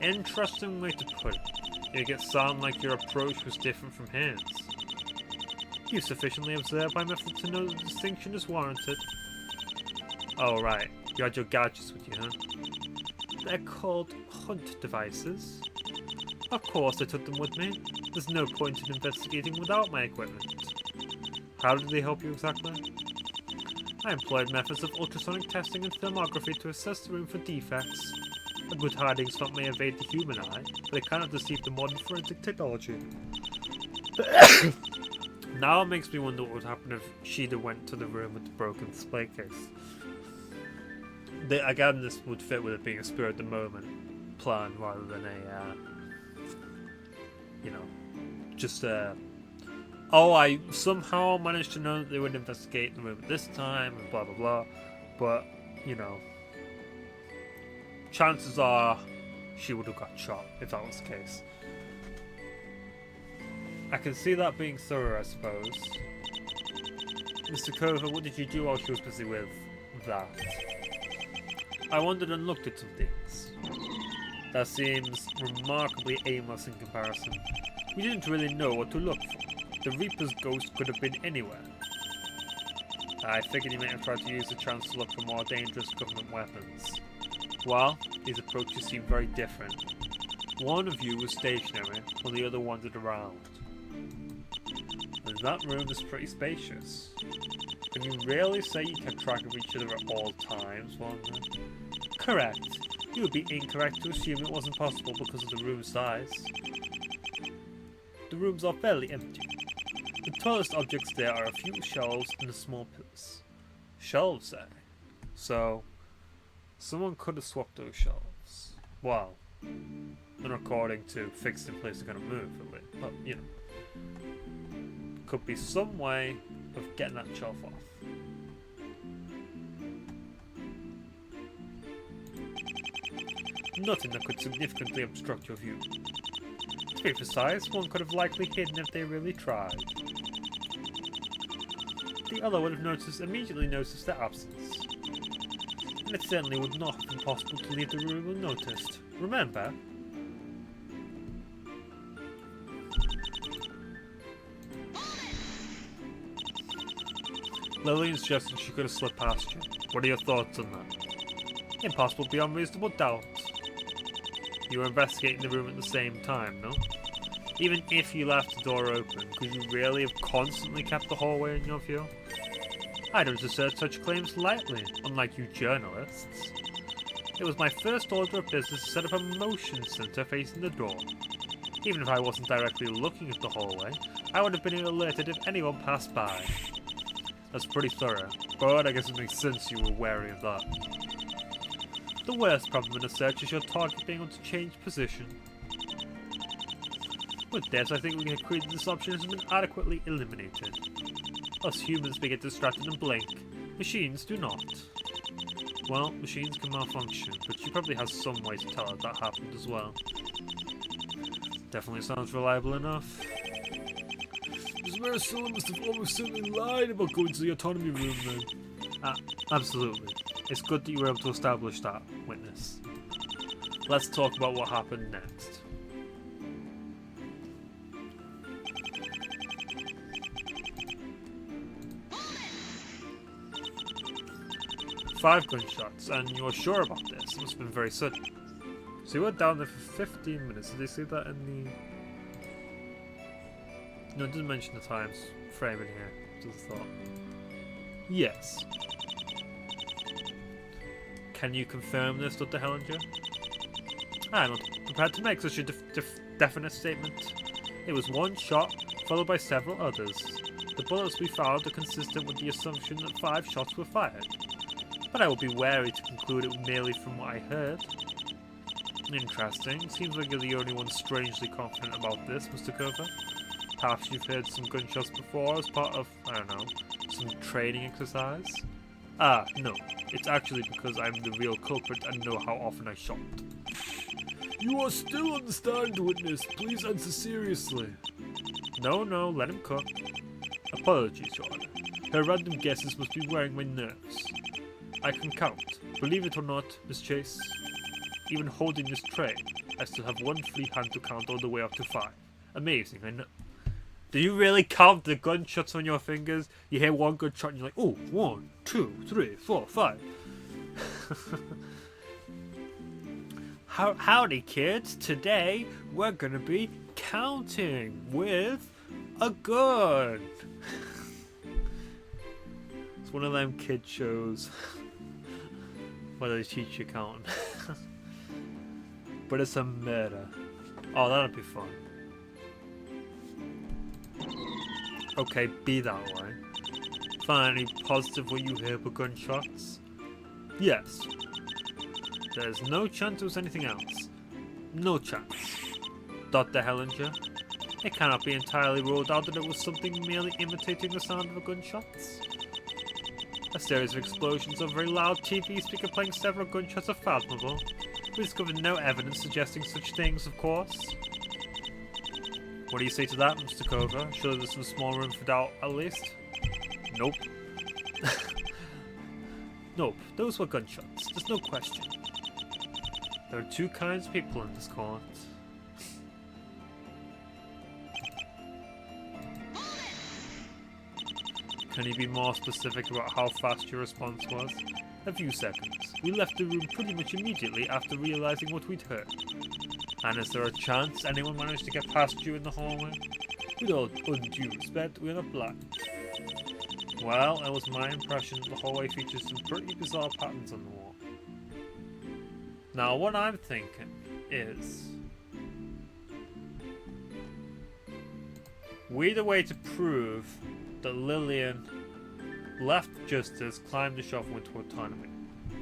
Interesting way to put it. You make it sound like your approach was different from his. You sufficiently observed my method to know the distinction is warranted. Oh right, you had your gadgets with you, huh? They're called hunt devices. Of course I took them with me. There's no point in investigating without my equipment. How did they help you exactly? I employed methods of ultrasonic testing and thermography to assess the room for defects. A good hiding spot may evade the human eye, but it cannot deceive the modern forensic technology. Now it makes me wonder what would happen if Sheeda went to the room with the broken display case. Again, this would fit with it being a spur of the moment plan rather than a, just a, oh, I somehow managed to know that they would investigate the room at this time and blah blah blah, but, chances are she would have got shot if that was the case. I can see that being thorough, I suppose. Mr. Cover, what did you do while she was busy with that? I wandered and looked at some things. That seems remarkably aimless in comparison. We didn't really know what to look for. The Reaper's ghost could have been anywhere. I figured he might have tried to use the chance to look for more dangerous government weapons. Well, his approaches seemed very different. One of you was stationary, while the other wandered around. And that room is pretty spacious. Can you really say you kept track of each other at all times, wasn't it? Correct. You would be incorrect to assume it wasn't possible because of the room's size. The rooms are fairly empty. The tallest objects there are a few shelves and a small pillars. Shelves, eh? So, someone could have swapped those shelves. Well, not according to fixed in place are going to move, but, could be some way of getting that shelf off. Nothing that could significantly obstruct your view. To be precise, one could have likely hidden if they really tried. The other would have immediately noticed their absence. And it certainly would not have been possible to leave the room unnoticed. Remember? Lillian suggested she could have slipped past you. What are your thoughts on that? Impossible beyond reasonable doubt. You were investigating the room at the same time, no? Even if you left the door open, could you really have constantly kept the hallway in your view? I don't assert such claims lightly, unlike you journalists. It was my first order of business to set up a motion sensor facing the door. Even if I wasn't directly looking at the hallway, I would have been alerted if anyone passed by. That's pretty thorough, but I guess it makes sense you were wary of that. The worst problem in a search is your target being able to change position. With this, I think we can agree that this option has been adequately eliminated. Us humans may get distracted and blink. Machines do not. Well, machines can malfunction, but she probably has some way to tell if that happened as well. Definitely sounds reliable enough. Miss Maricela must have almost certainly lied about going to the autonomy room then. Absolutely. It's good that you were able to establish that, witness. Let's talk about what happened next. Five gunshots, and you're sure about this? It must have been very sudden. So you were down there for 15 minutes. Did they say that in the... No, it didn't mention the times. framing here. Just a thought. Yes. Can you confirm this, Dr. Hellinger? I'm not prepared to make such a definite statement. It was one shot, followed by several others. The bullets we found are consistent with the assumption that 5 shots were fired. But I will be wary to conclude it merely from what I heard. Interesting. Seems like you're the only one strangely confident about this, Mr. Cooper. Perhaps you've heard some gunshots before as part of, I don't know, some training exercise? Ah, no. It's actually because I'm the real culprit and know how often I shot. You are still on the stand, witness. Please answer seriously. No, let him cook. Apologies, Your Honor. Her random guesses must be wearing my nerves. I can count. Believe it or not, Miss Chase. Even holding this tray, I still have one free hand to count all the way up to 5. Amazing, I know. Do you really count the gunshots on your fingers? You hear one gunshot and you're like, oh, 1, 2, 3, 4, 5. Howdy, kids. Today, we're gonna be counting with a gun. It's one of them kid shows where they teach you counting. But it's a murder. Oh, that'd be fun. Okay, be that way. Find any positive what you hear for gunshots? Yes. There's no chance it was anything else. No chance. Dr. Hellinger, it cannot be entirely ruled out that it was something merely imitating the sound of the gunshots. A series of explosions of a very loud TV speaker playing several gunshots are fathomable. We discovered no evidence suggesting such things, of course. What do you say to that, Mr. Cover? Surely there's some small room for doubt, at least? Nope. Nope, those were gunshots. There's no question. There are 2 kinds of people in this court. Can you be more specific about how fast your response was? A few seconds. We left the room pretty much immediately after realizing what we'd heard. And is there a chance anyone managed to get past you in the hallway? With all undue respect, we're not blind. Well, that was my impression that the hallway features some pretty bizarre patterns on the wall. Now, what I'm thinking is we need a way to prove that Lillian left Justice, climbed the shelf, and went to autonomy.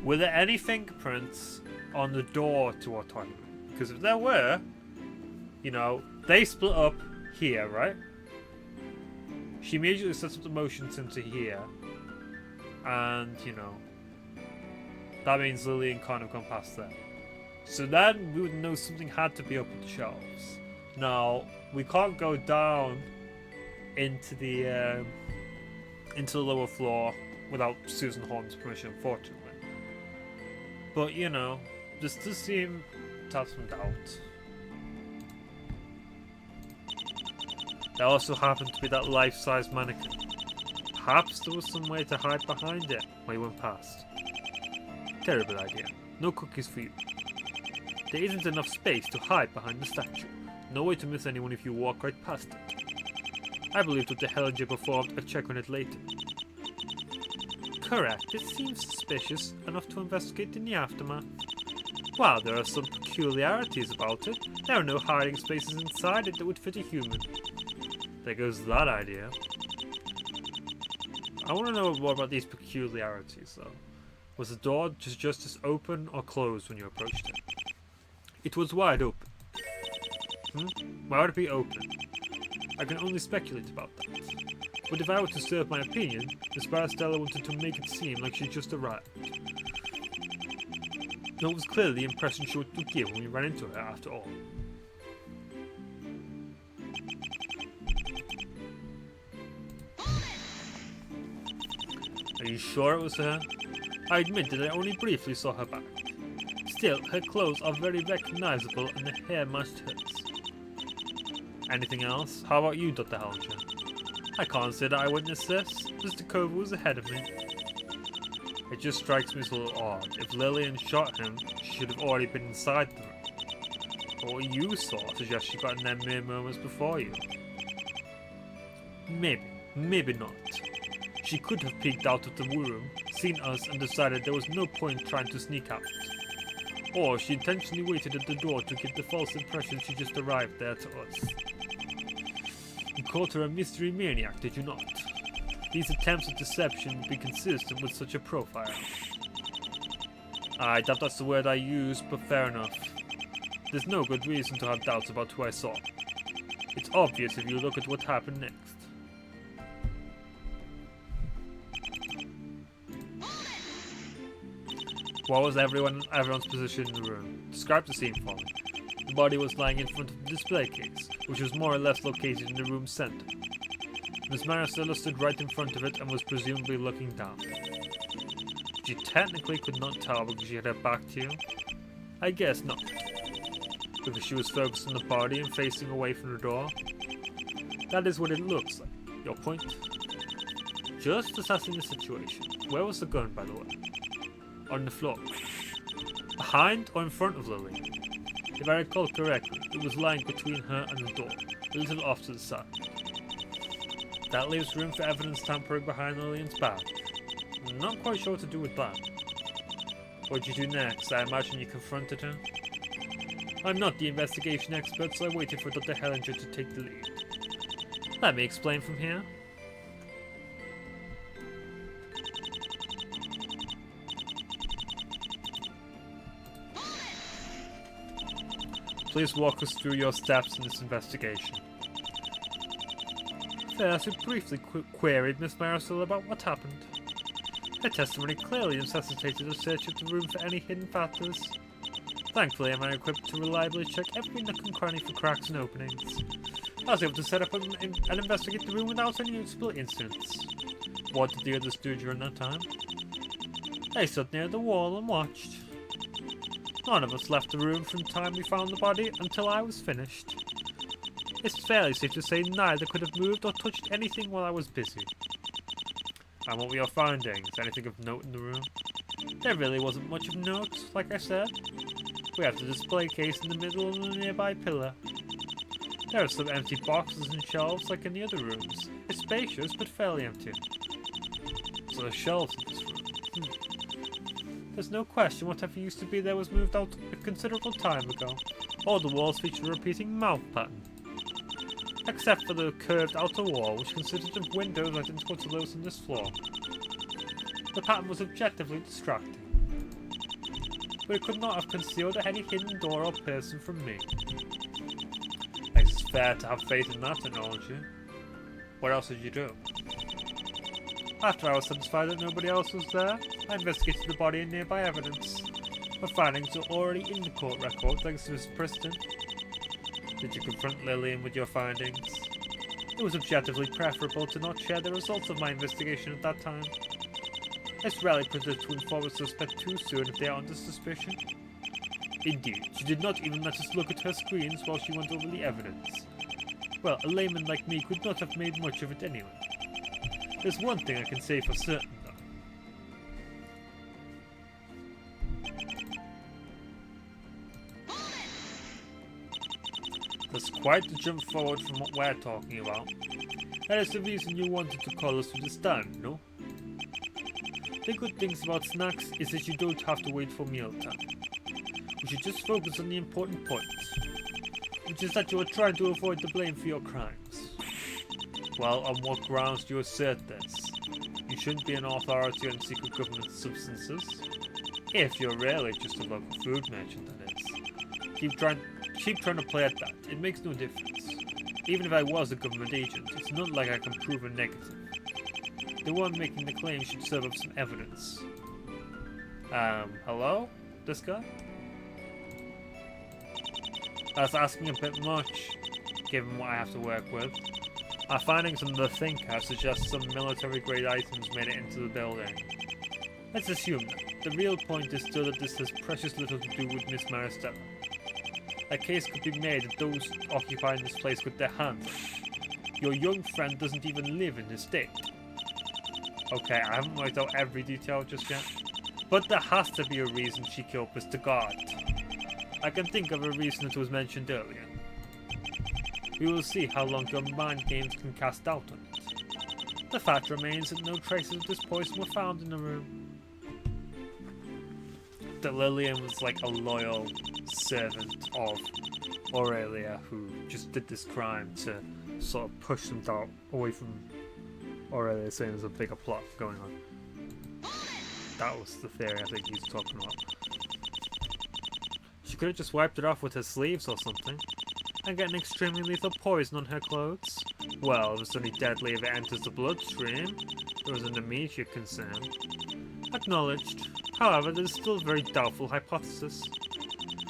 Were there any fingerprints on the door to autonomy? Because if there were, you know, they split up here, right? She immediately sets up the motions into here. And, you know, that means Lillian can't have gone past there. So then we would know something had to be up at the shelves. Now, we can't go down into the lower floor without Susan Horton's permission, unfortunately. But, you know, this does seem to have some doubt. There also happened to be that life-size mannequin. Perhaps there was some way to hide behind it when you went past. Terrible idea. No cookies for you. There isn't enough space to hide behind the statue. No way to miss anyone if you walk right past it. I believe that the Hellinger performed a check on it later. Correct. It seems suspicious enough to investigate in the aftermath. While there are some peculiarities about it, there are no hiding spaces inside it that would fit a human. There goes that idea. I want to know more about these peculiarities, though. Was the door just as open or closed when you approached it? It was wide open. Why would it be open? I can only speculate about that. But if I were to serve my opinion, Miss Barastella wanted to make it seem like she just arrived. That was clearly the impression she would give when we ran into her, after all. Are you sure it was her? I admit that I only briefly saw her back. Still, her clothes are very recognizable and the hair matched hers. Anything else? How about you, Dr. Hellinger? I can't say that I witnessed this. Mr. Cove was ahead of me. It just strikes me as a little odd. If Lillian shot him, she should have already been inside the room. But what you saw suggests she got in there mere moments before you. Maybe. Maybe not. She could have peeked out of the room, seen us, and decided there was no point trying to sneak out. Or she intentionally waited at the door to give the false impression she just arrived there to us. You called her a mystery maniac, did you not? These attempts at deception would be consistent with such a profile. I doubt that's the word I used, but fair enough. There's no good reason to have doubts about who I saw. It's obvious if you look at what happened next. What was everyone's position in the room? Describe the scene for me. The body was lying in front of the display case, which was more or less located in the room's center. Miss Maricela stood right in front of it and was presumably looking down. She technically could not tell because she had her back to you. I guess not. Because she was focused on the body and facing away from the door. That is what it looks like. Your point? Just assessing the situation. Where was the gun, by the way? On the floor. Behind or in front of Lily? If I recall correctly, it was lying between her and the door, a little off to the side. That leaves room for evidence tampering behind Lillian's back. I'm not quite sure what to do with that. What did you do next? I imagine you confronted her? I'm not the investigation expert, so I waited for Dr. Hellinger to take the lead. Let me explain from here. Please walk us through your steps in this investigation. First, we briefly queried Miss Maricela about what happened. Her testimony clearly necessitated a search of the room for any hidden factors. Thankfully, I'm equipped to reliably check every nook and cranny for cracks and openings. I was able to set up and investigate the room without any noticeable incidents. What did the others do during that time? They stood near the wall and watched. None of us left the room from the time we found the body until I was finished. It's fairly safe to say neither could have moved or touched anything while I was busy. And what were your findings? Anything of note in the room? There really wasn't much of note, like I said. We have the display case in the middle of a nearby pillar. There are some empty boxes and shelves like in the other rooms. It's spacious, but fairly empty. So the shelves in this room. There's no question whatever used to be there was moved out a considerable time ago. All the walls feature a repeating mouth pattern. Except for the curved outer wall, which consisted of windows identical to those on this floor. The pattern was objectively distracting. But it could not have concealed any hidden door or person from me. It's fair to have faith in that technology. What else did you do? After I was satisfied that nobody else was there, I investigated the body and nearby evidence. My findings are already in the court record thanks to Miss Preston. Did you confront Lillian with your findings? It was objectively preferable to not share the results of my investigation at that time. It's rarely prudent to inform a suspect too soon if they are under suspicion. Indeed, she did not even let us look at her screens while she went over the evidence. Well, a layman like me could not have made much of it anyway. There's one thing I can say for certain, though. That's quite the jump forward from what we're talking about. That is the reason you wanted to call us to the stand, no? The good things about snacks is that you don't have to wait for mealtime. We should just focus on the important point, which is that you are trying to avoid the blame for your crimes. Well, on what grounds do you assert this? You shouldn't be an authority on secret government substances. If you're really just a local food merchant, that is. Keep trying to play at that. It makes no difference. Even if I was a government agent, it's not like I can prove a negative. The one making the claim should serve up some evidence. Hello? This guy? That's asking a bit much, given what I have to work with. Our findings on the Thinker suggest some military-grade items made it into the building. Let's assume that. The real point is still that this has precious little to do with Miss Maricela. A case could be made that those occupying this place got their hands on it. Your young friend doesn't even live in this state. Okay, I haven't worked out every detail just yet. But there has to be a reason she killed Mr. Gardt. I can think of a reason that was mentioned earlier. We will see how long your mind games can cast doubt on it. The fact remains that no traces of this poison were found in the room. That Lillian was like a loyal servant of Aurelia who just did this crime to sort of push them down away from Aurelia, saying there's a bigger plot going on. That was the theory I think he's talking about. She could have just wiped it off with her sleeves or something, and get an extremely lethal poison on her clothes. Well, it was only deadly if it enters the bloodstream. There was an immediate concern. Acknowledged. However, there is still a very doubtful hypothesis.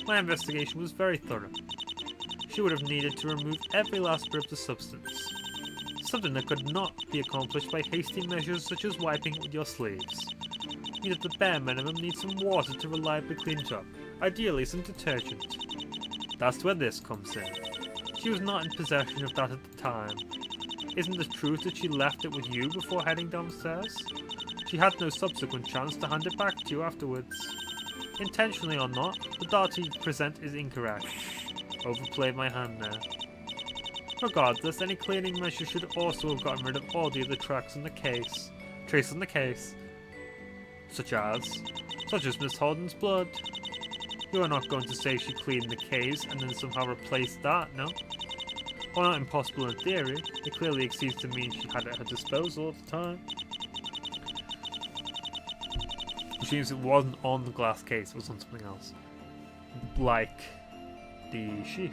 My investigation was very thorough. She would have needed to remove every last bit of the substance. Something that could not be accomplished by hasty measures such as wiping it with your sleeves. You'd at the bare minimum need some water to reliably clean it up, ideally some detergent. That's where this comes in. She was not in possession of that at the time. Isn't the truth that she left it with you before heading downstairs? She had no subsequent chance to hand it back to you afterwards. Intentionally or not, the data you present is incorrect. Overplayed my hand there. Regardless, any cleaning measure should also have gotten rid of all the other tracks on the case. Traces on the case. Such as Miss Holden's blood. You are not going to say she cleaned the case and then somehow replaced that, no? While not impossible in theory, it clearly exceeds to mean she had it at her disposal at the time. Which means it wasn't on the glass case, it was on something else. Like the sheath.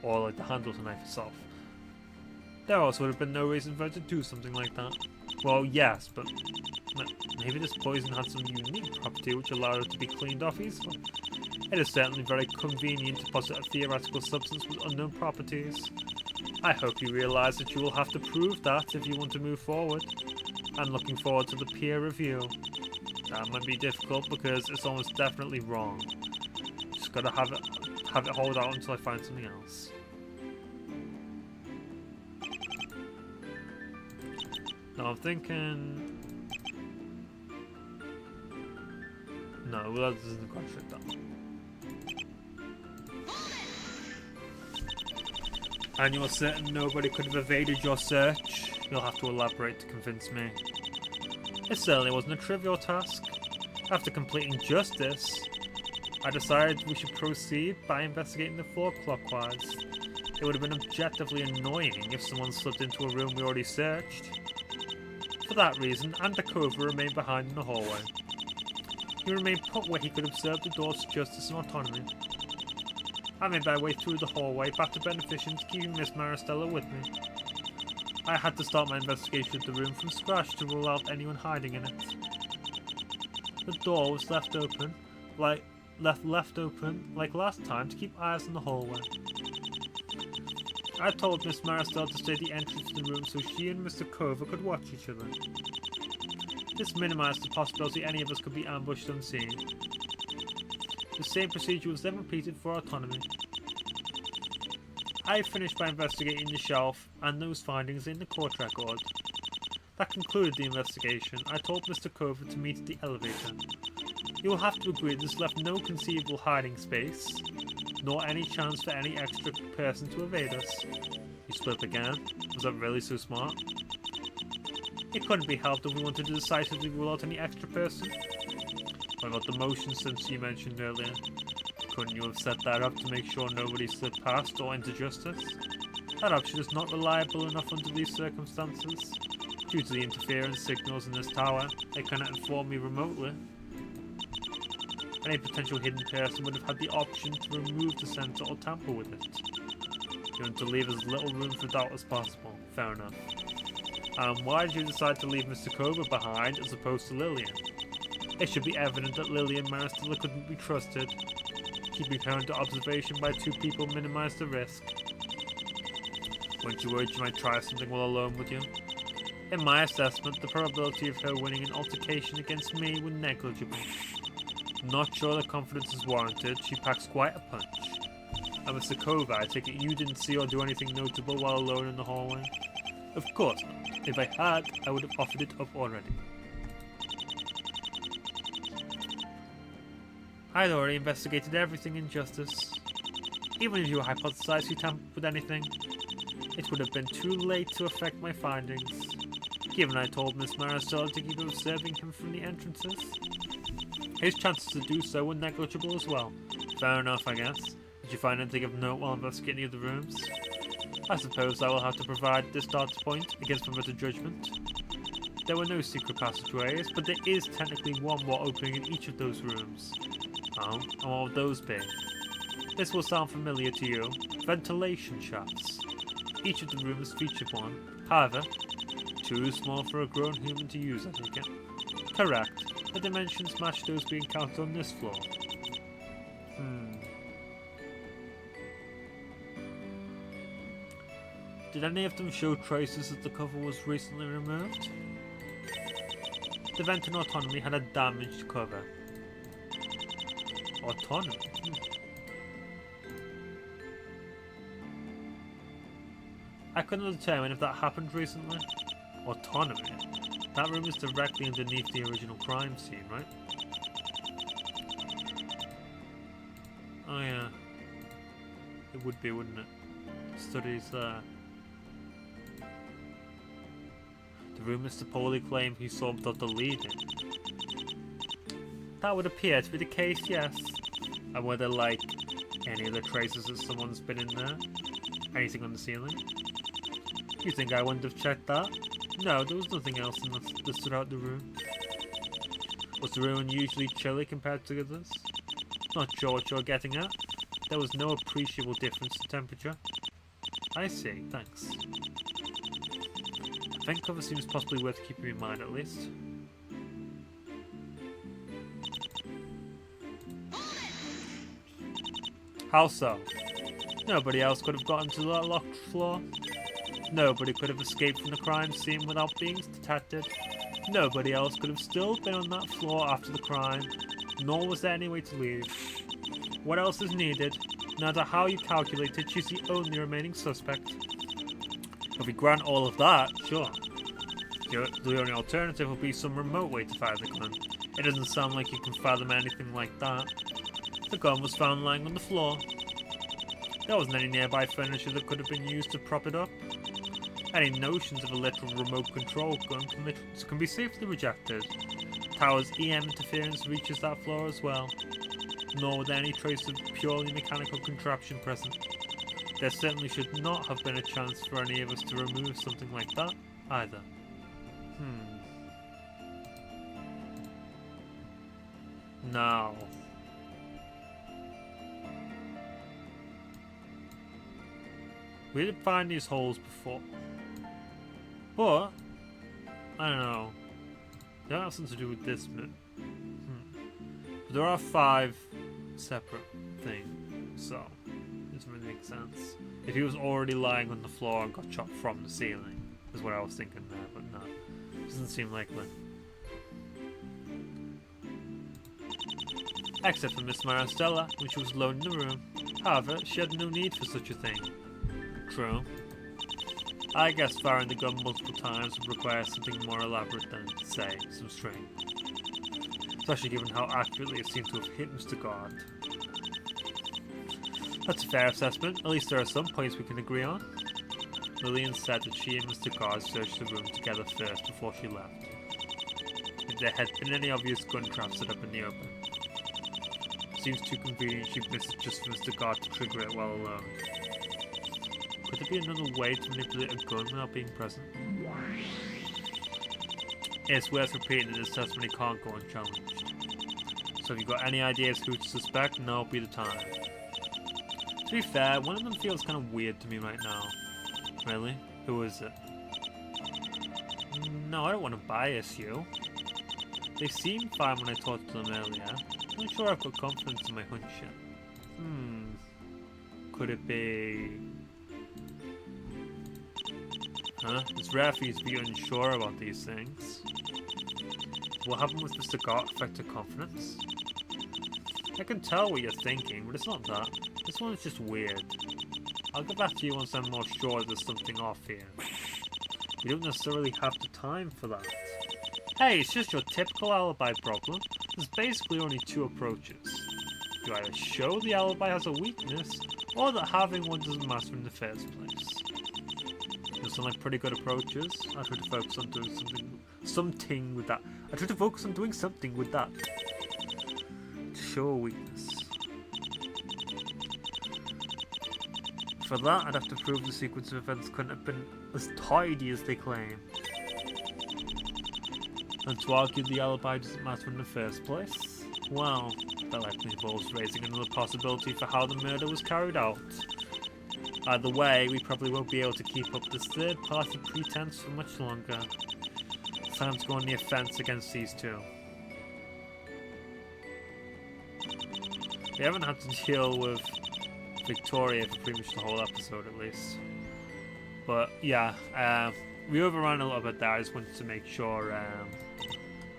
Or like the handle of the knife itself. There also would have been no reason for her to do something like that. Well, yes, but maybe this poison had some unique property which allowed it to be cleaned off easily. It is certainly very convenient to posit a theoretical substance with unknown properties. I hope you realise that you will have to prove that if you want to move forward. I'm looking forward to the peer review. That might be difficult because it's almost definitely wrong. Just gotta have it hold out until I find something else. No, I'm thinking... No, well, that doesn't quite fit that. And you're certain nobody could have evaded your search? You'll have to elaborate to convince me. It certainly wasn't a trivial task. After completing just this, I decided we should proceed by investigating the floor clockwise. It would have been objectively annoying if someone slipped into a room we already searched. For that reason, Undercover remained behind in the hallway. He remained put where he could observe the doors to justice and autonomy. I made my way through the hallway back to Beneficent, keeping Miss Maristella with me. I had to start my investigation of the room from scratch to rule out anyone hiding in it. The door was left open like last time to keep eyes on the hallway. I told Miss Maristella to stay at the entrance to the room so she and Mr. Cover could watch each other. This minimized the possibility any of us could be ambushed unseen. The same procedure was then repeated for autonomy. I finished by investigating the shelf and those findings in the court record. That concluded the investigation. I told Mr. Cover to meet at the elevator. You will have to agree this left no conceivable hiding space, nor any chance for any extra person to evade us. You split up again? Was that really so smart? It couldn't be helped if we wanted to decisively rule out any extra person. What about the motion sensor you mentioned earlier? Couldn't you have set that up to make sure nobody slipped past or into justice? That option is not reliable enough under these circumstances. Due to the interference signals in this tower, they cannot inform me remotely. Any potential hidden person would have had the option to remove the sensor or tamper with it. You want to leave as little room for doubt as possible. Fair enough. Why did you decide to leave Mr. Cover behind as opposed to Lillian? It should be evident that Lillian Maristella couldn't be trusted. Keeping her under observation by two people minimized the risk. Weren't you worried you might try something while alone with you? In my assessment, the probability of her winning an altercation against me were negligible. Not sure the confidence is warranted, she packs quite a punch. And Mr. Cover, I take it you didn't see or do anything notable while alone in the hallway? Of course not. If I had, I would have offered it up already. I'd already investigated everything in justice. Even if you hypothesized you tampered with anything, It would have been too late to affect my findings, given I told Miss Maristella to keep observing him from the entrances. His chances to do so were negligible as well. Fair enough, I guess. Did you find anything of note while investigating the rooms? I suppose I will have to provide this data point against my better judgment. There were no secret passageways, but there is technically one more opening in each of those rooms. Oh, and what would those be? This will sound familiar to you. Ventilation shafts. Each of the rooms featured one. However, too small for a grown human to use, I take it. Correct. The dimensions match those being counted on this floor. Did any of them show traces that the cover was recently removed? The vent in Autonomy had a damaged cover. Autonomy? I couldn't determine if that happened recently. Autonomy? That room is directly underneath the original crime scene, right? Oh yeah. It would be, wouldn't it? Studies there. The room Mr. Poley claimed he saw Dr. Lead in. That would appear to be the case, yes. And were there, like, any other traces that someone's been in there? Anything on the ceiling? You think I wouldn't have checked that? No, there was nothing else that stood out the room. Was the room unusually chilly compared to others? Not sure what you're getting at. There was no appreciable difference in temperature. I see, thanks. Vent cover seems possibly worth keeping in mind at least. How so? Nobody else could have gotten to that locked floor. Nobody could have escaped from the crime scene without being detected. Nobody else could have still been on that floor after the crime, nor was there any way to leave. What else is needed? No matter how you calculate it, she's the only remaining suspect. If we grant all of that, sure. The only alternative will be some remote way to fire the gun. It doesn't sound like you can fathom anything like that. The gun was found lying on the floor. There wasn't any nearby furniture that could have been used to prop it up. Any notions of a literal remote control gun can be safely rejected. Tower's EM interference reaches that floor as well. Nor were there any trace of purely mechanical contraption present. There certainly should not have been a chance for any of us to remove something like that, either. Now... we did find these holes before. But, I don't know. They don't have something to do with this bit. But there are 5 separate things, so it doesn't really make sense. If he was already lying on the floor and got shot from the ceiling, is what I was thinking there, but no. Doesn't seem likely. Except for Miss Maristella, when she was alone in the room. However, she had no need for such a thing. True. I guess firing the gun multiple times would require something more elaborate than, say, some string. Especially given how accurately it seemed to have hit Mr. Gardt. That's a fair assessment. At least there are some points we can agree on. Lillian said that she and Mr. Gardt searched the room together first before she left. If there had been any obvious gun traps set up in the open. Seems too convenient she'd missed it just for Mr. Gardt to trigger it while alone. Could there be another way to manipulate a gun without being present? It's worth repeating that this testimony can't go unchallenged. So if you've got any ideas who to suspect, now would be the time. To be fair, one of them feels kind of weird to me right now. Really? Who is it? No, I don't want to bias you. They seemed fine when I talked to them earlier. I'm not sure I've got confidence in my hunch yet. Could it be... Huh? It's rare for you to be unsure about these things. What happened with Mr. Gardt affected confidence? I can tell what you're thinking, but it's not that. This one's just weird. I'll get back to you once I'm more sure there's something off here. We don't necessarily have the time for that. Hey, it's just your typical alibi problem. There's basically only 2 approaches. You either show the alibi has a weakness, or that having one doesn't matter in the first place. sound like pretty good approaches. I tried to focus on doing something with that. I tried to focus on doing something with that to show a weakness. For that, I'd have to prove the sequence of events couldn't have been as tidy as they claim. And to argue the alibi doesn't matter in the first place, well, that likely involves raising another possibility for how the murder was carried out. Either way, we probably won't be able to keep up this third-party pretense for much longer. It's time to go on the offense against these two. We haven't had to deal with Victoria for pretty much the whole episode, at least. But yeah, we overran a little bit there. I just wanted to make sure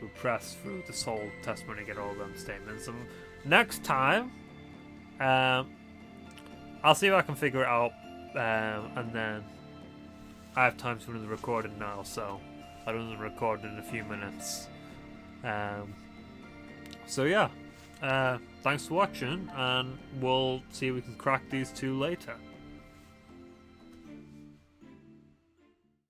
we press through this whole testimony and get all them statements. And next time, I'll see if I can figure it out, and then I have time to run the recording now, so I'll run the recording in a few minutes. So yeah, thanks for watching, and we'll see if we can crack these two later.